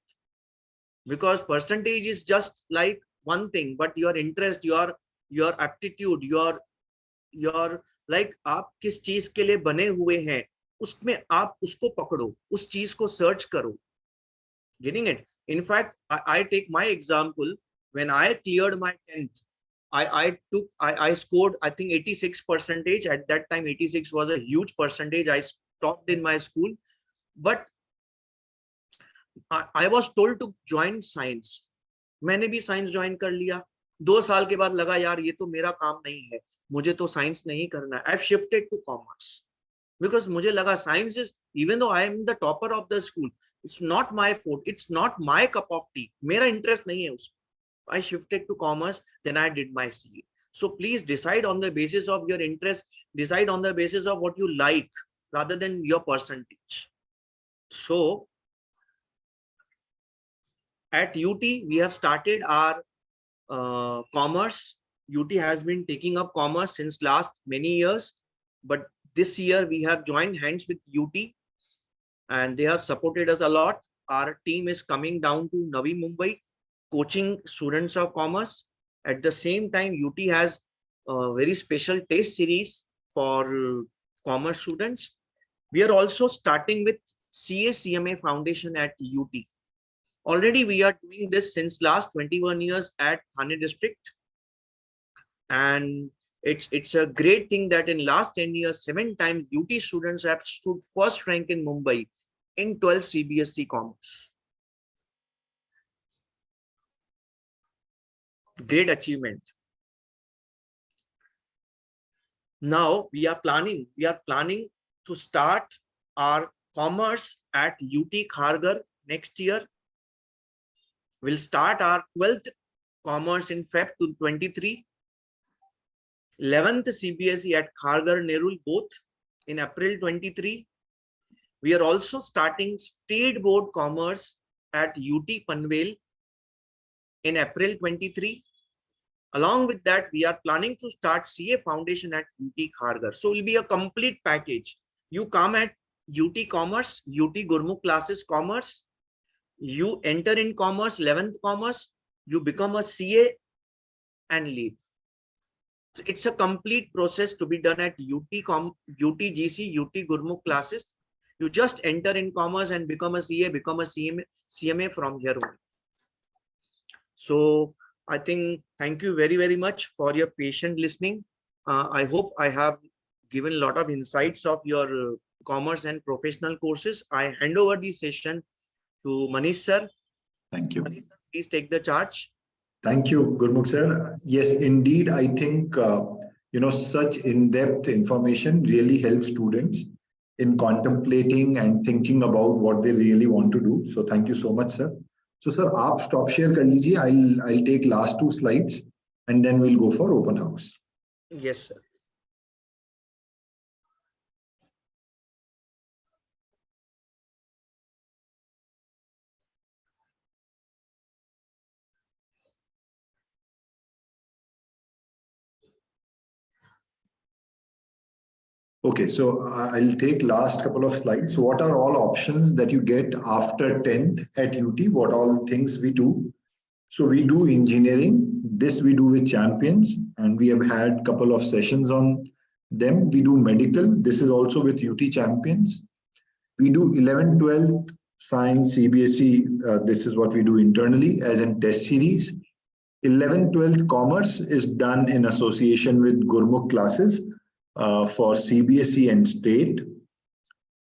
because percentage is just like one thing, but your interest, your aptitude, your like आप किस चीज के लिए बने हुए हैं, उसमें आप उसको पकड़ो, उस चीज को सर्च करो. Getting it? In fact, I take my example. When I cleared my 10th, I scored, I think 86%. At that time, 86 was a huge percentage. I topped in my school, but I was told to join science. मैंने भी science join कर लिया. 2 साल के बाद लगा यार ये तो मेरा काम नहीं है, मुझे तो science नहीं करना. I've shifted to commerce because मुझे लगा science is, even though I am the topper of the school, it's not my fault, it's not my cup of tea. मेरा interest नहीं है उसमें. I shifted to commerce, then I did my CA. So please decide on the basis of your interest, decide on the basis of what you like rather than your percentage. So at UT, we have started our commerce. UT has been taking up commerce since last many years, but this year we have joined hands with UT and they have supported us a lot. Our team is coming down to Navi Mumbai, coaching students of commerce. At the same time, UT has a very special test series for commerce students. We are also starting with CA-CMA Foundation at UT. Already we are doing this since last 21 years at Thane district. And it's a great thing that in last 10 years, 7 times UT students have stood first rank in Mumbai in 12 CBSE commerce. Great achievement. Now we are planning to start our commerce at UT Kharghar next year. We'll start our 12th commerce in Feb 23, 11th CBSE at Kharghar Nerul both in April 23. We are also starting state board commerce at UT Panvel in April 23. Along with that, we are planning to start CA Foundation at UT Kharghar. So it will be a complete package. You come at UT Commerce, UT Gurmukh classes commerce, you enter in commerce, 11th commerce, you become a CA and leave. So it's a complete process to be done at UTGC, UT Gurmukh classes. You just enter in commerce and become a CA, become a CMA from here on. So I think, thank you very, very much for your patient listening. I hope I have given a lot of insights of your commerce and professional courses. I hand over the session to Manish sir. Thank you. Manish sir, please take the charge. Thank you, Gurmukh sir. Yes, indeed, I think such in-depth information really helps students in contemplating and thinking about what they really want to do. So thank you so much, sir. So sir, आप stop share कर लीजिए. I'll take last 2 slides and then we'll go for open house. Yes, sir. Okay, so I'll take last couple of slides. So what are all options that you get after 10th at UT? What all things we do? So we do engineering. This we do with champions, and we have had a couple of sessions on them. We do medical. This is also with UT champions. We do 11th, 12th science, CBSE. This is what we do internally as in test series. 11th, 12th commerce is done in association with Gurmukh classes. For CBSE and state.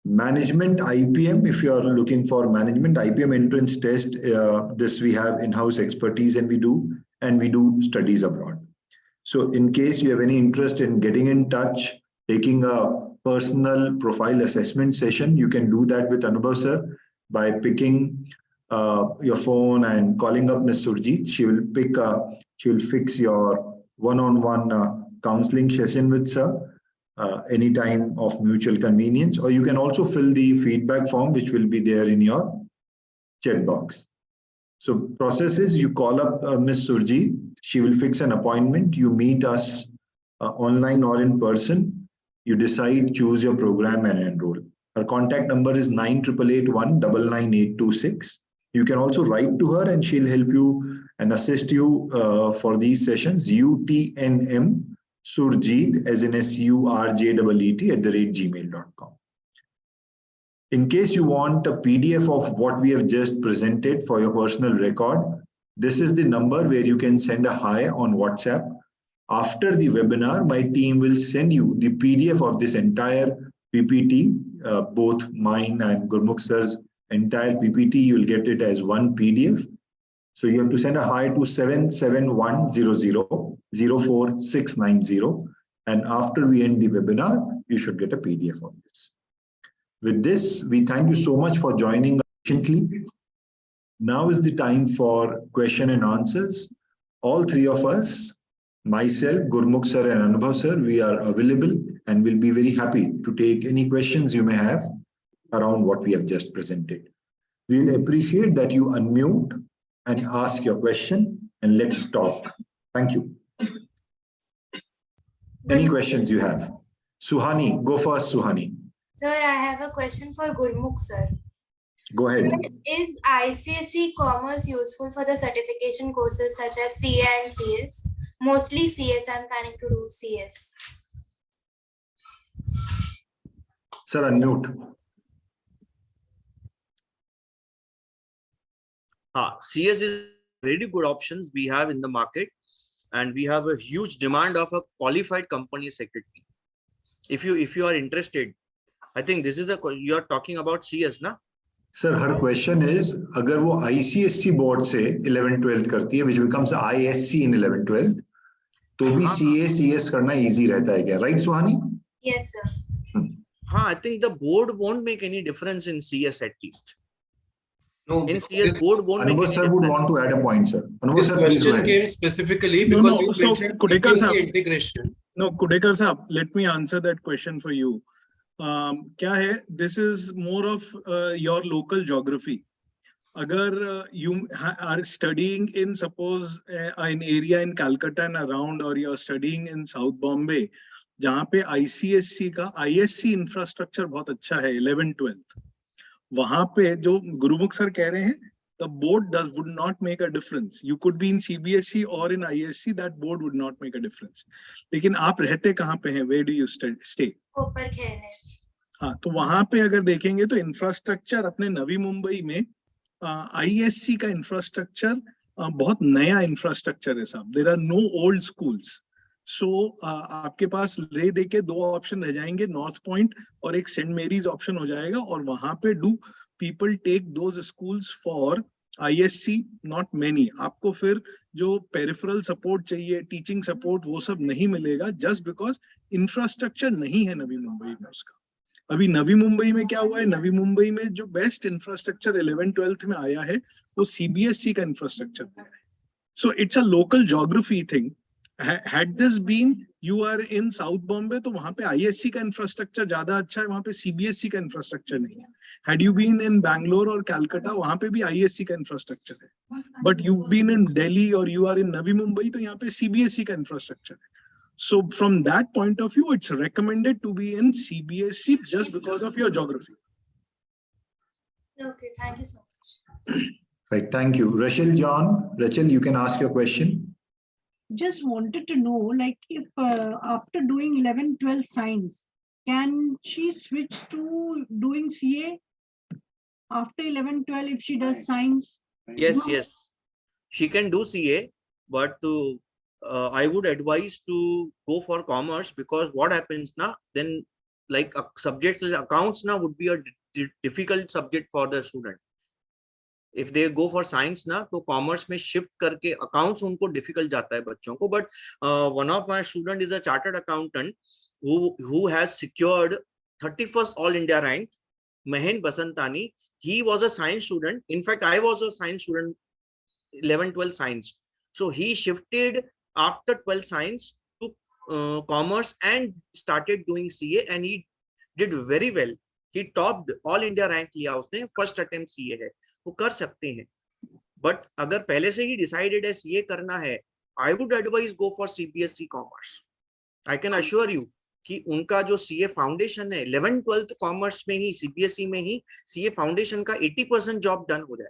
Management IPM, if you are looking for management IPM entrance test, this we have in-house expertise and we do studies abroad. So in case you have any interest in getting in touch, taking a personal profile assessment session, you can do that with Anubhav sir by picking your phone and calling up Ms. Surjit. She will fix your one-on-one counseling session with sir. Any time of mutual convenience, or you can also fill the feedback form which will be there in your chat box. So process is you call up Ms. Surjit, she will fix an appointment, you meet us online or in person, you decide, choose your program and enroll. Her contact number is 9881999826. You can also write to her and she'll help you and assist you for these sessions. UTNM Surjit as in surjet@gmail.com. In case you want a PDF of what we have just presented for your personal record, this is the number where you can send a hi on WhatsApp. After the webinar, my team will send you the PDF of this entire PPT, both mine and Gurmukh sir's entire PPT. You will get it as one PDF. So you have to send a hi to 77100-04690. And after we end the webinar, you should get a PDF of this. With this, we thank you so much for joining us patiently. Now is the time for question and answers. All three of us, myself, Gurmukh sir and Anubhav sir, we are available and will be very happy to take any questions you may have around what we have just presented. We'll appreciate that you unmute and ask your question, and let's talk. Thank you. Any questions you have? Suhani, go first, Suhani. Sir, I have a question for Gurmukh sir. Go ahead. Is ICSE Commerce useful for the certification courses such as CA and CS? Mostly CS, I'm planning to do CS. Sir, unmute. CS is very good options we have in the market, and we have a huge demand of a qualified company secretary. If you are interested, I think this is you are talking about CS, na? Sir, her question is, अगर वो ICSE board से 11th-12th करती है, which becomes ISC in 11th-12th, तो भी CA CS करना easy रहता है क्या? Right, Suhani? Yes, sir. I think the board won't make any difference in CS at least. No, in CS board won't make Anubhav any sir would difference. want to add a point, sir. Anubhav this sir, please go question ahead. came specifically No, because no, you so mentioned Kudekar CPSE sir- integration. No, Kudekar sir, let me answer that question for you. क्या है? This is more of your local geography. Agar you are studying in suppose an area in Calcutta and around, or you are studying in South Bombay, जहाँ पे ICSC का ISC infrastructure बहुत अच्छा है 11th-12th, वहाँ पे जो गुरुमुख सर कह रहे हैं, the board would not make a difference. You could be in CBSE or in ISC, that board would not make a difference. लेकिन आप रहते कहाँ पे हैं? Where do you stay? ऊपर खेलने. हाँ, तो वहाँ पे अगर देखेंगे तो इंफ्रास्ट्रक्चर अपने नवी मुंबई में ISC का इंफ्रास्ट्रक्चर बहुत नया इंफ्रास्ट्रक्चर है साहब. There are no old schools. So आपके पास ले दे के दो ऑप्शन रह जाएंगे, नॉर्थ पॉइंट और एक सेंट मेरीज ऑप्शन हो जाएगा, और वहां पे do people take those schools for ISC? Not many. आपको फिर जो पेरिफेरल सपोर्ट चाहिए, टीचिंग सपोर्ट, वो सब नहीं मिलेगा, जस्ट बिकॉज इंफ्रास्ट्रक्चर नहीं है नवी मुंबई में उसका. अभी नवी मुंबई में क्या हुआ है? नवी मुंबई में जो बेस्ट इंफ्रास्ट्रक्चर 11th-12th में आया है वो CBSE का इंफ्रास्ट्रक्चर आया है. So it's a local geography thing. Had this been you are in South Bombay, तो वहाँ पे ISC का इंफ्रास्ट्रक्चर ज्यादा अच्छा है, वहाँ पे CBSE का इंफ्रास्ट्रक्चर नहीं है. Had you been in Bangalore or Calcutta, वहाँ पे भी ISC का इंफ्रास्ट्रक्चर है. But you've been in Delhi or you are in Navi Mumbai, तो यहाँ पे CBSE का इंफ्रास्ट्रक्चर है. So from that point of view, it's recommended to be in CBSE just because of your geography. Okay, thank you so much. Right, thank you. Rachel John, Rachel, you can ask your question. Just wanted to know, like, if after doing 11-12 science, can she switch to doing CA after 11-12 if she does science? Yes, yes, she can do CA, but I would advise to go for commerce, because what happens now, then like subjects like accounts now would be a difficult subject for the student. If they go for science ना तो commerce में shift करके accounts उनको difficult जाता है बच्चों को. But one of my student is a chartered accountant who has secured 31st All India rank. Mahen Basantani. He was a science student. In fact, I was a science student, 11-12 science. So he shifted after 12 science to commerce and started doing CA, and he did very well. He topped All India rank लिया उसने, first attempt CA है. वो कर सकते हैं. But अगर पहले से ही decided है CA करना है, I would advise go for CBSE commerce. I can assure you कि उनका जो CA फाउंडेशन है 11-12 कॉमर्स में ही CBSE में ही CA फाउंडेशन का 80% जॉब डन हो जाए.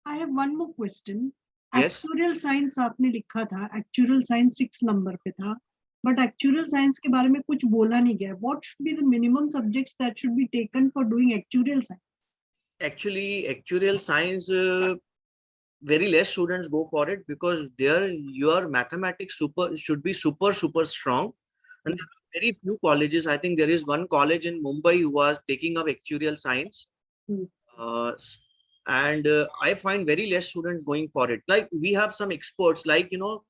I have one more question. Yes. Actuarial science आपने लिखा था, actuarial science 6 नंबर पे था, but actuarial science के बारे में कुछ बोला नहीं गया. What should be the minimum subjects that should be taken for doing actuarial science? Actually, actuarial science, very less students go for it because there your mathematics should be super strong. And there are very few colleges. I think there is one college in Mumbai who was taking up actuarial science. And I find very less students going for it. Like we have some experts, like, you know,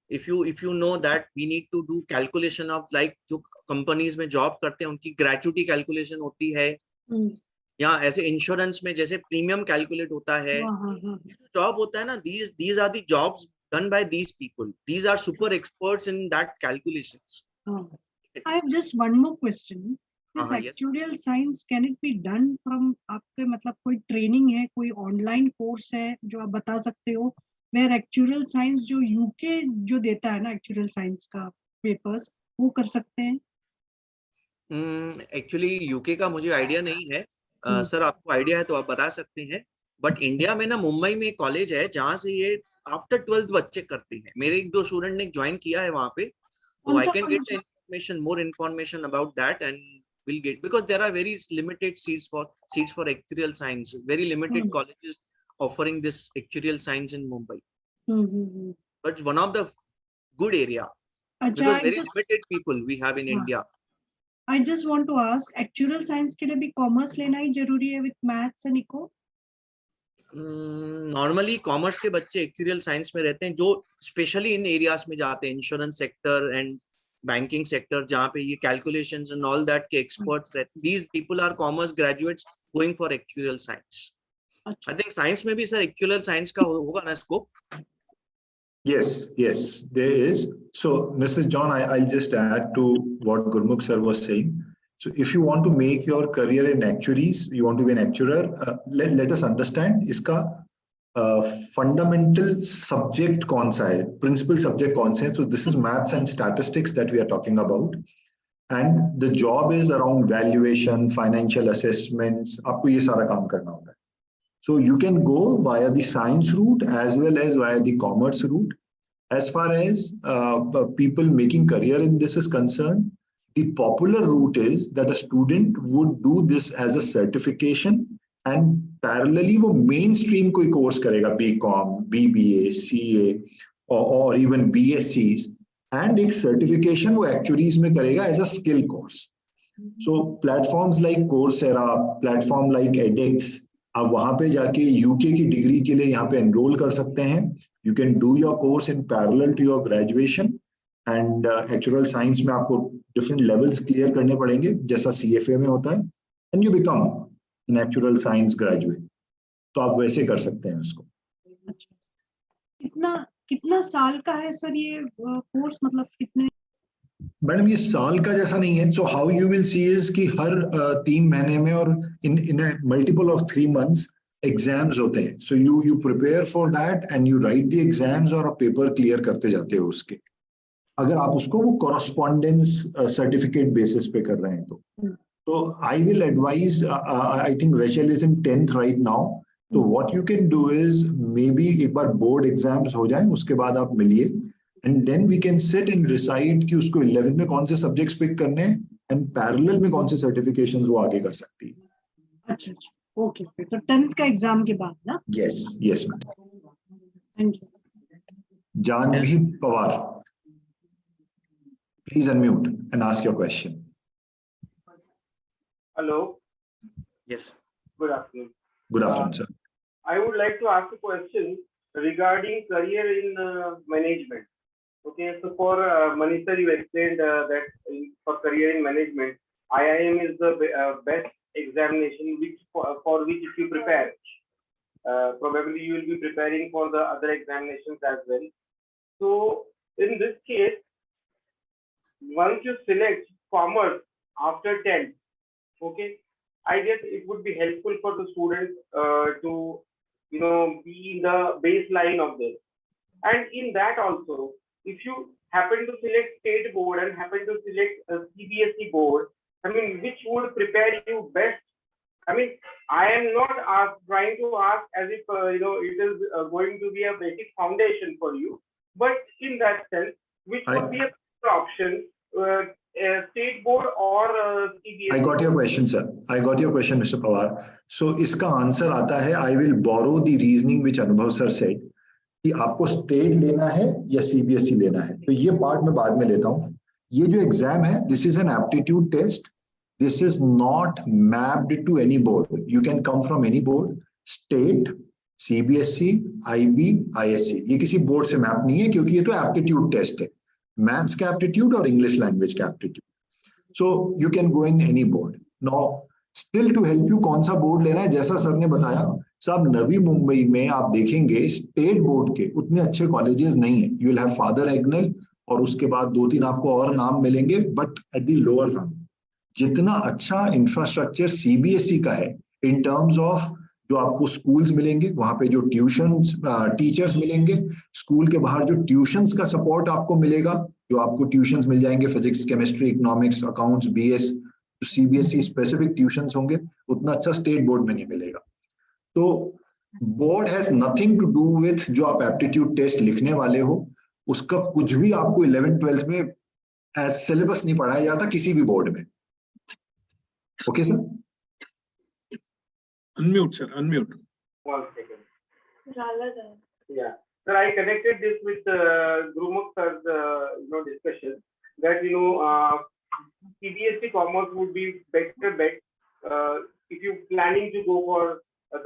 if you know that we need to do calculation of like जो companies में job करते हैं उनकी gratuity calculation होती है, या ऐसे insurance में जैसे premium calculate होता है, job होता है ना, these are the jobs done by these people. These are super experts in that calculations. I have just one more question. This Yes. actuarial science, can it be done from आपके मतलब कोई training है, कोई online course है जो आप बता सकते हो, where actuarial science जो UK जो देता है ना actuarial science का papers, वो कर सकते हैं? Actually UK का मुझे आइडिया नहीं है. सर आपको आइडिया है तो आप बता सकते हैं. बट इंडिया में ना मुंबई में एक कॉलेज है जहाँ से ये आफ्टर 12th बच्चे करते हैं. मेरे एक दो स्टूडेंट ने ज्वाइन किया है वहाँ पे. So I can get information, more information about that, and we'll get, because there are very limited seats for actuarial science. Very limited colleges offering this actuarial science in Mumbai. But one of the good area, because very limited people we have in India. I just want to ask, actuarial science के लिए भी commerce लेना ही जरूरी है with maths and eco? Normally commerce के बच्चे actuarial science में रहते हैं जो specially in areas में जाते हैं, insurance sector and banking sector जहाँ पे ये calculations and all that के experts रहते हैं. These people are commerce graduates going for actuarial science. I think science में भी sir actuarial science का होगा ना scope? Yes, there is. So, Mrs. John, I'll just add to what Gurmukh sir was saying. So, if you want to make your career in actuaries, you want to be an actuarial, let us understand इसका fundamental subject कौन सा है, principal subject कौन सा है. So, this is maths and statistics that we are talking about. And the job is around valuation, financial assessments, आपको ये सारा काम करना होता है. So you can go via the science route as well as via the commerce route. As far as people making career in this is concerned, the popular route is that a student would do this as a certification and parallelly वो mainstream कोई course करेगा, BCom, BBA, CA or even BScs, and एक certification वो actuaries में करेगा as a skill course. So platforms like Coursera, platform like edX, आप वहां पे जाके यूके की डिग्री के लिए यहाँ पे एनरोल कर सकते हैं. You can do your course in parallel to your graduation and actual science में आपको डिफरेंट लेवल्स क्लियर करने पड़ेंगे जैसा CFA में होता है, and you become an actual science graduate. तो आप वैसे कर सकते हैं उसको. कितना साल का है सर ये कोर्स, मतलब कितने? मैडम ये साल का जैसा नहीं है. So how you will C is कि हर 3 महीने में और इन मल्टीपल ऑफ 3 months एग्जाम्स होते हैं. So you prepare for that and you right the exams और आप पेपर क्लियर करते जाते हो उसके. अगर आप उसको वो कॉरेस्पॉन्डेंस सर्टिफिकेट बेसिस पे कर रहे हैं तो I will advise, I think Rachel is in 10th right now. तो what you can do is maybe एक बार बोर्ड एग्जाम्स हो जाए उसके बाद आप मिलिए, and then we can sit and decide कि उसको 11th में कौन से सब्जेक्ट्स पिक करने हैं and parallel में कौन से सर्टिफिकेशंस वो आगे कर सकती है. अच्छा, ओके. तो 10th का एग्जाम के बाद ना? yes ma'am. Thank you. Janvi Pawar, please unmute and ask your question. Hello, Yes. good afternoon. Good afternoon, sir. I would like to ask a question regarding career in management. Okay, so for Manish sir, you explained that for career in management, IIM is the best examination which for which if you prepare, probably you will be preparing for the other examinations as well. So in this case, once you select commerce after 10th, okay, I guess it would be helpful for the students to, be in the baseline of this. And in that also, if you happen to select state board and happen to select a CBSE board, I mean, which would prepare you best? I mean, I am not trying to ask as if, it is going to be a basic foundation for you, but in that sense, which would be a better option, state board or CBSE? I got your question, sir. I got your question, Mr. Pawar. So इसका answer आता है, I will borrow the reasoning which अनुभव sir said कि आपको state लेना है या CBSE लेना है. तो ये पार्ट मैं बाद में लेता हूँ. ये जो एग्जाम है, this is an aptitude test. This is not mapped to any board. You can come from any board. State, CBSE, IB, ISC, ये किसी बोर्ड से मैप नहीं है क्योंकि ये तो एप्टीट्यूड टेस्ट है. मैथ्स का एप्टीट्यूड और इंग्लिश लैंग्वेज का aptitude. So you can go in any board. Now still to help you कौन सा बोर्ड लेना है, जैसा सर ने बताया, सब नवी मुंबई में आप देखेंगे स्टेट बोर्ड के उतने अच्छे कॉलेजेस नहीं है. You will have father Agnel और उसके बाद 2-3 आपको और नाम मिलेंगे, but at the lower run. जितना अच्छा इंफ्रास्ट्रक्चर सीबीएसई का है इन टर्म्स ऑफ जो आपको स्कूल्स मिलेंगे, वहां पे जो ट्यूशंस टीचर्स मिलेंगे, स्कूल के बाहर जो ट्यूशंस का सपोर्ट आपको मिलेगा, जो आपको ट्यूशंस मिल जाएंगे physics, chemistry, economics, accounts, BS, जो सीबीएसई स्पेसिफिक ट्यूशंस होंगे, उतना अच्छा स्टेट बोर्ड में नहीं मिलेगा. तो board has nothing to do with जो आप एप्टीट्यूड टेस्ट लिखने वाले हो, उसका कुछ भी आपको 11th-12th में एज सिलेबस नहीं पढ़ाया जाता किसी भी बोर्ड में. Okay sir? Unmute, sir. Unmute. 1 second. Yeah. Sir, I connected this with Gurumukh sir's discussion that CBSE commerce would be better bet if you planning to go for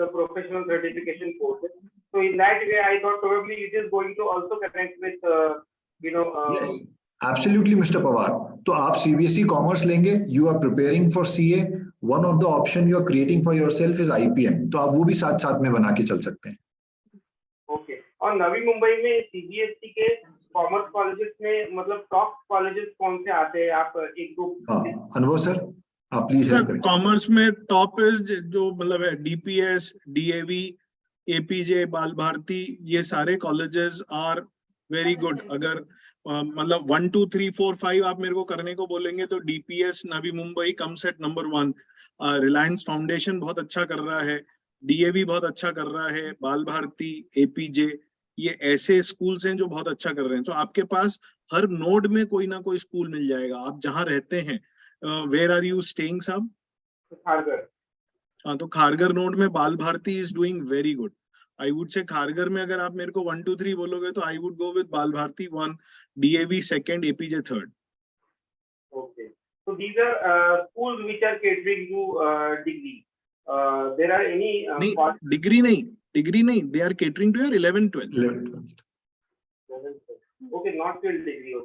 the professional certification courses. So in that way, I thought probably it is going to also connect with Yes, absolutely, Mr. Pawar. तो आप CBSE commerce लेंगे, you are preparing for CA. One of the option you are creating for yourself is IPM. तो आप वो भी साथ साथ में बना के चल सकते हैं. ओके. और नवी मुंबई में सीबीएसई के कॉमर्स कॉलेजेस में मतलब टॉप कॉलेजेस कौन से आते हैं, आप एक दो? हाँ, अनुभव सर, आप प्लीज हेल्प करें. कॉमर्स में टॉप इज जो मतलब है डीपीएस, डीएवी, एपीजे, बाल भारती, ये सारे कॉलेजेस आर वेरी गुड. अगर मतलब 1 2 3 4 5 आप मेरे को करने को बोलेंगे तो DPS Navi Mumbai comes at number 1. Reliance foundation बहुत अच्छा कर रहा है, डीएवी बहुत अच्छा कर रहा है, बाल भारती, एपीजे, ये ऐसे स्कूल्स हैं जो बहुत अच्छा कर रहे हैं. तो आपके पास हर नोड में कोई ना कोई स्कूल मिल जाएगा. आप जहां रहते हैं, वेयर आर यू स्टेइंग साहब? खारगर. हाँ, तो खारगर नोड में Bal Bharati is doing very good. I would say Kharghar में अगर आप मेरे को 1 2 3 बोलोगे तो I would go with Bal Bharati 1, DAV 2nd, APJ 3rd. Okay. So these are schools which are catering to degree. There are any degree नहीं, they are catering to your 11th 12th. Okay, not till degree.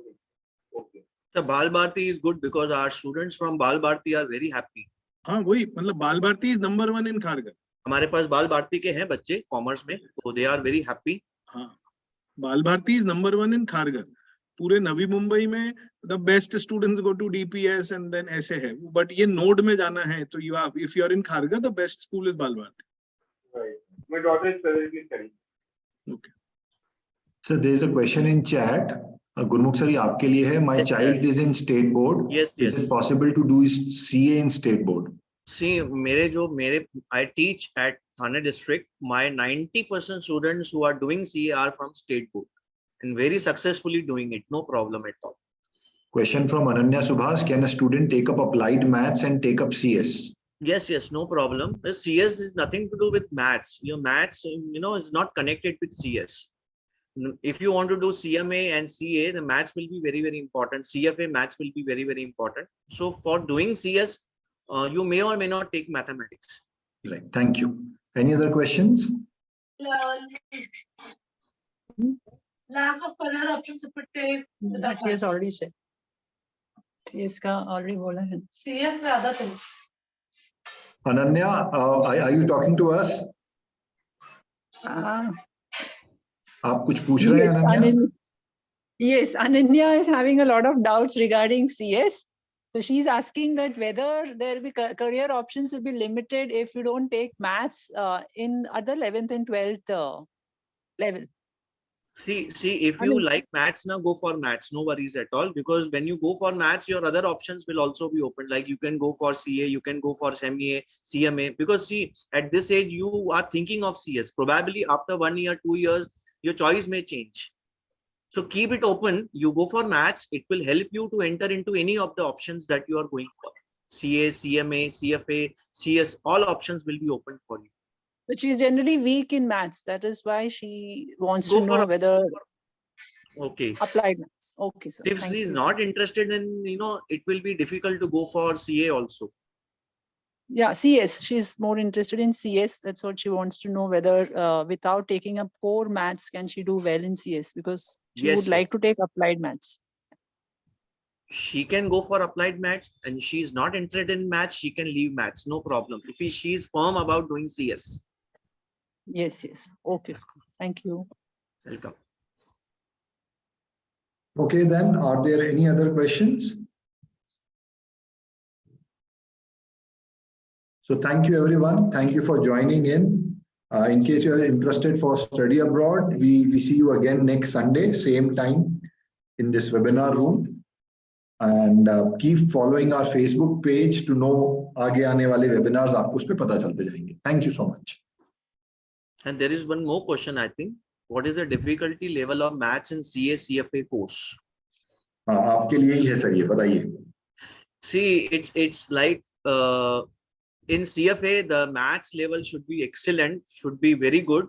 Okay. So Bal Bharti is good because our students from Bal Bharti are very happy. हाँ, वही मतलब बाल Bharati is number 1 in Kharghar. हमारे पास बाल भारती के हैं बच्चे कॉमर्स में, तो दे आर वेरी हैप्पी. हाँ, Bal Bharati is number 1 in Kharghar. पूरे नवी मुंबई में the best students go to DPS and then ऐसे है. बट ये नोड में जाना है तो you have, if you are in Kharghar, the best school is Bal Bharati. Right. My daughter is presently studying. Okay. So there is a question in chat. Gurmukh sir, ये आपके लिए है. My Yes, child is in state board. Yes, Is yes. it possible to do CA in state board? See, I teach at Thane district. My 90% students who are doing CA are from state board and very successfully doing it. No problem at all. Question from Ananya Subhas. Can a student take up applied maths and take up CS? Yes, no problem. The CS is nothing to do with maths. Your maths, is not connected with CS. If you want to do CMA and CA, the maths will be very, very important. CFA maths will be very, very important. So for doing CS, you may or may not take mathematics. Right. Thank you. Any other questions? Lack of career options if it take That he has already said. CS का already बोला है. CS में other things. Ananya, are you talking to us? आप कुछ पूछ रहे हैं Ananya? Yes, Ananya is having a lot of doubts regarding CS. So she's asking that whether there will be career options will be limited if you don't take maths in other 11th and 12th level. See, if you like maths now, go for maths. No worries at all. Because when you go for maths, your other options will also be open. Like you can go for CA, you can go for SEMA, CMA. Because see, at this age, you are thinking of CS. Probably after 1 year, 2 years, your choice may change. So keep it open. You go for maths. It will help you to enter into any of the options that you are going for. CA, CMA, CFA, CS, all options will be open for you. But she is generally weak in maths. That is why she wants Go to for know whether Okay. applied maths. Okay, sir. If Thank she is you, not sir. interested, then it will be difficult to go for CA also. Yeah, CS. She's more interested in CS. That's what she wants to know, whether without taking up core maths, can she do well in CS? Because she Yes, would like to take applied maths. She can go for applied maths, and she's not interested in maths, she can leave maths, no problem. If she is firm about doing CS. Yes, yes. Okay, sir. Thank you. Welcome. Okay, then, are there any other questions? So thank you, everyone. Thank you for joining in. In case you are interested for study abroad, we see you again next Sunday, same time in this webinar room. And keep following our Facebook page to know आगे आने वाले webinars आपको उस पे पता चलते जाएंगे. Thank you so much. And there is one more question, I think. What is the difficulty level of maths in CA CFA course? हाँ, आपके लिए ही है सर ये, बताइए. See, it's like in CFA, the maths level should be excellent, should be very good.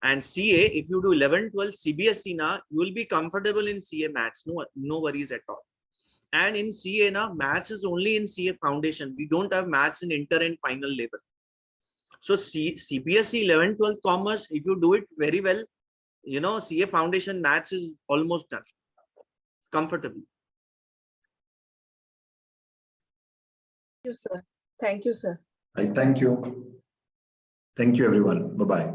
And CA, if you do 11, 12 CBSE now, you will be comfortable in CA maths. No worries at all. And in CA now, maths is only in CA foundation. We don't have maths in inter and final level. So CBSE 11, 12 commerce, if you do it very well, CA foundation maths is almost done comfortably. Thank you, sir. Thank you, sir. Right, thank you. Thank you, everyone. Bye-bye.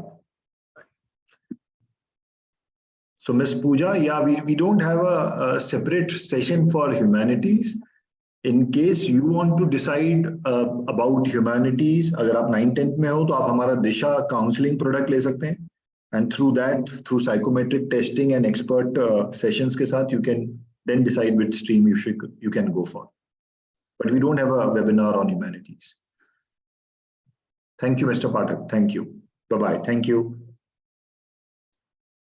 So, Ms. Pooja, yeah, we don't have a separate session for humanities. In case you want to decide about humanities, अगर आप 9th-10th में हो तो आप हमारा दिशा counseling product ले सकते हैं. And through that, through psychometric testing and expert sessions के साथ, you can then decide which stream you can go for. But we don't have a webinar on humanities. Thank you, Mr. Pathak. Thank you. Bye-bye. Thank you.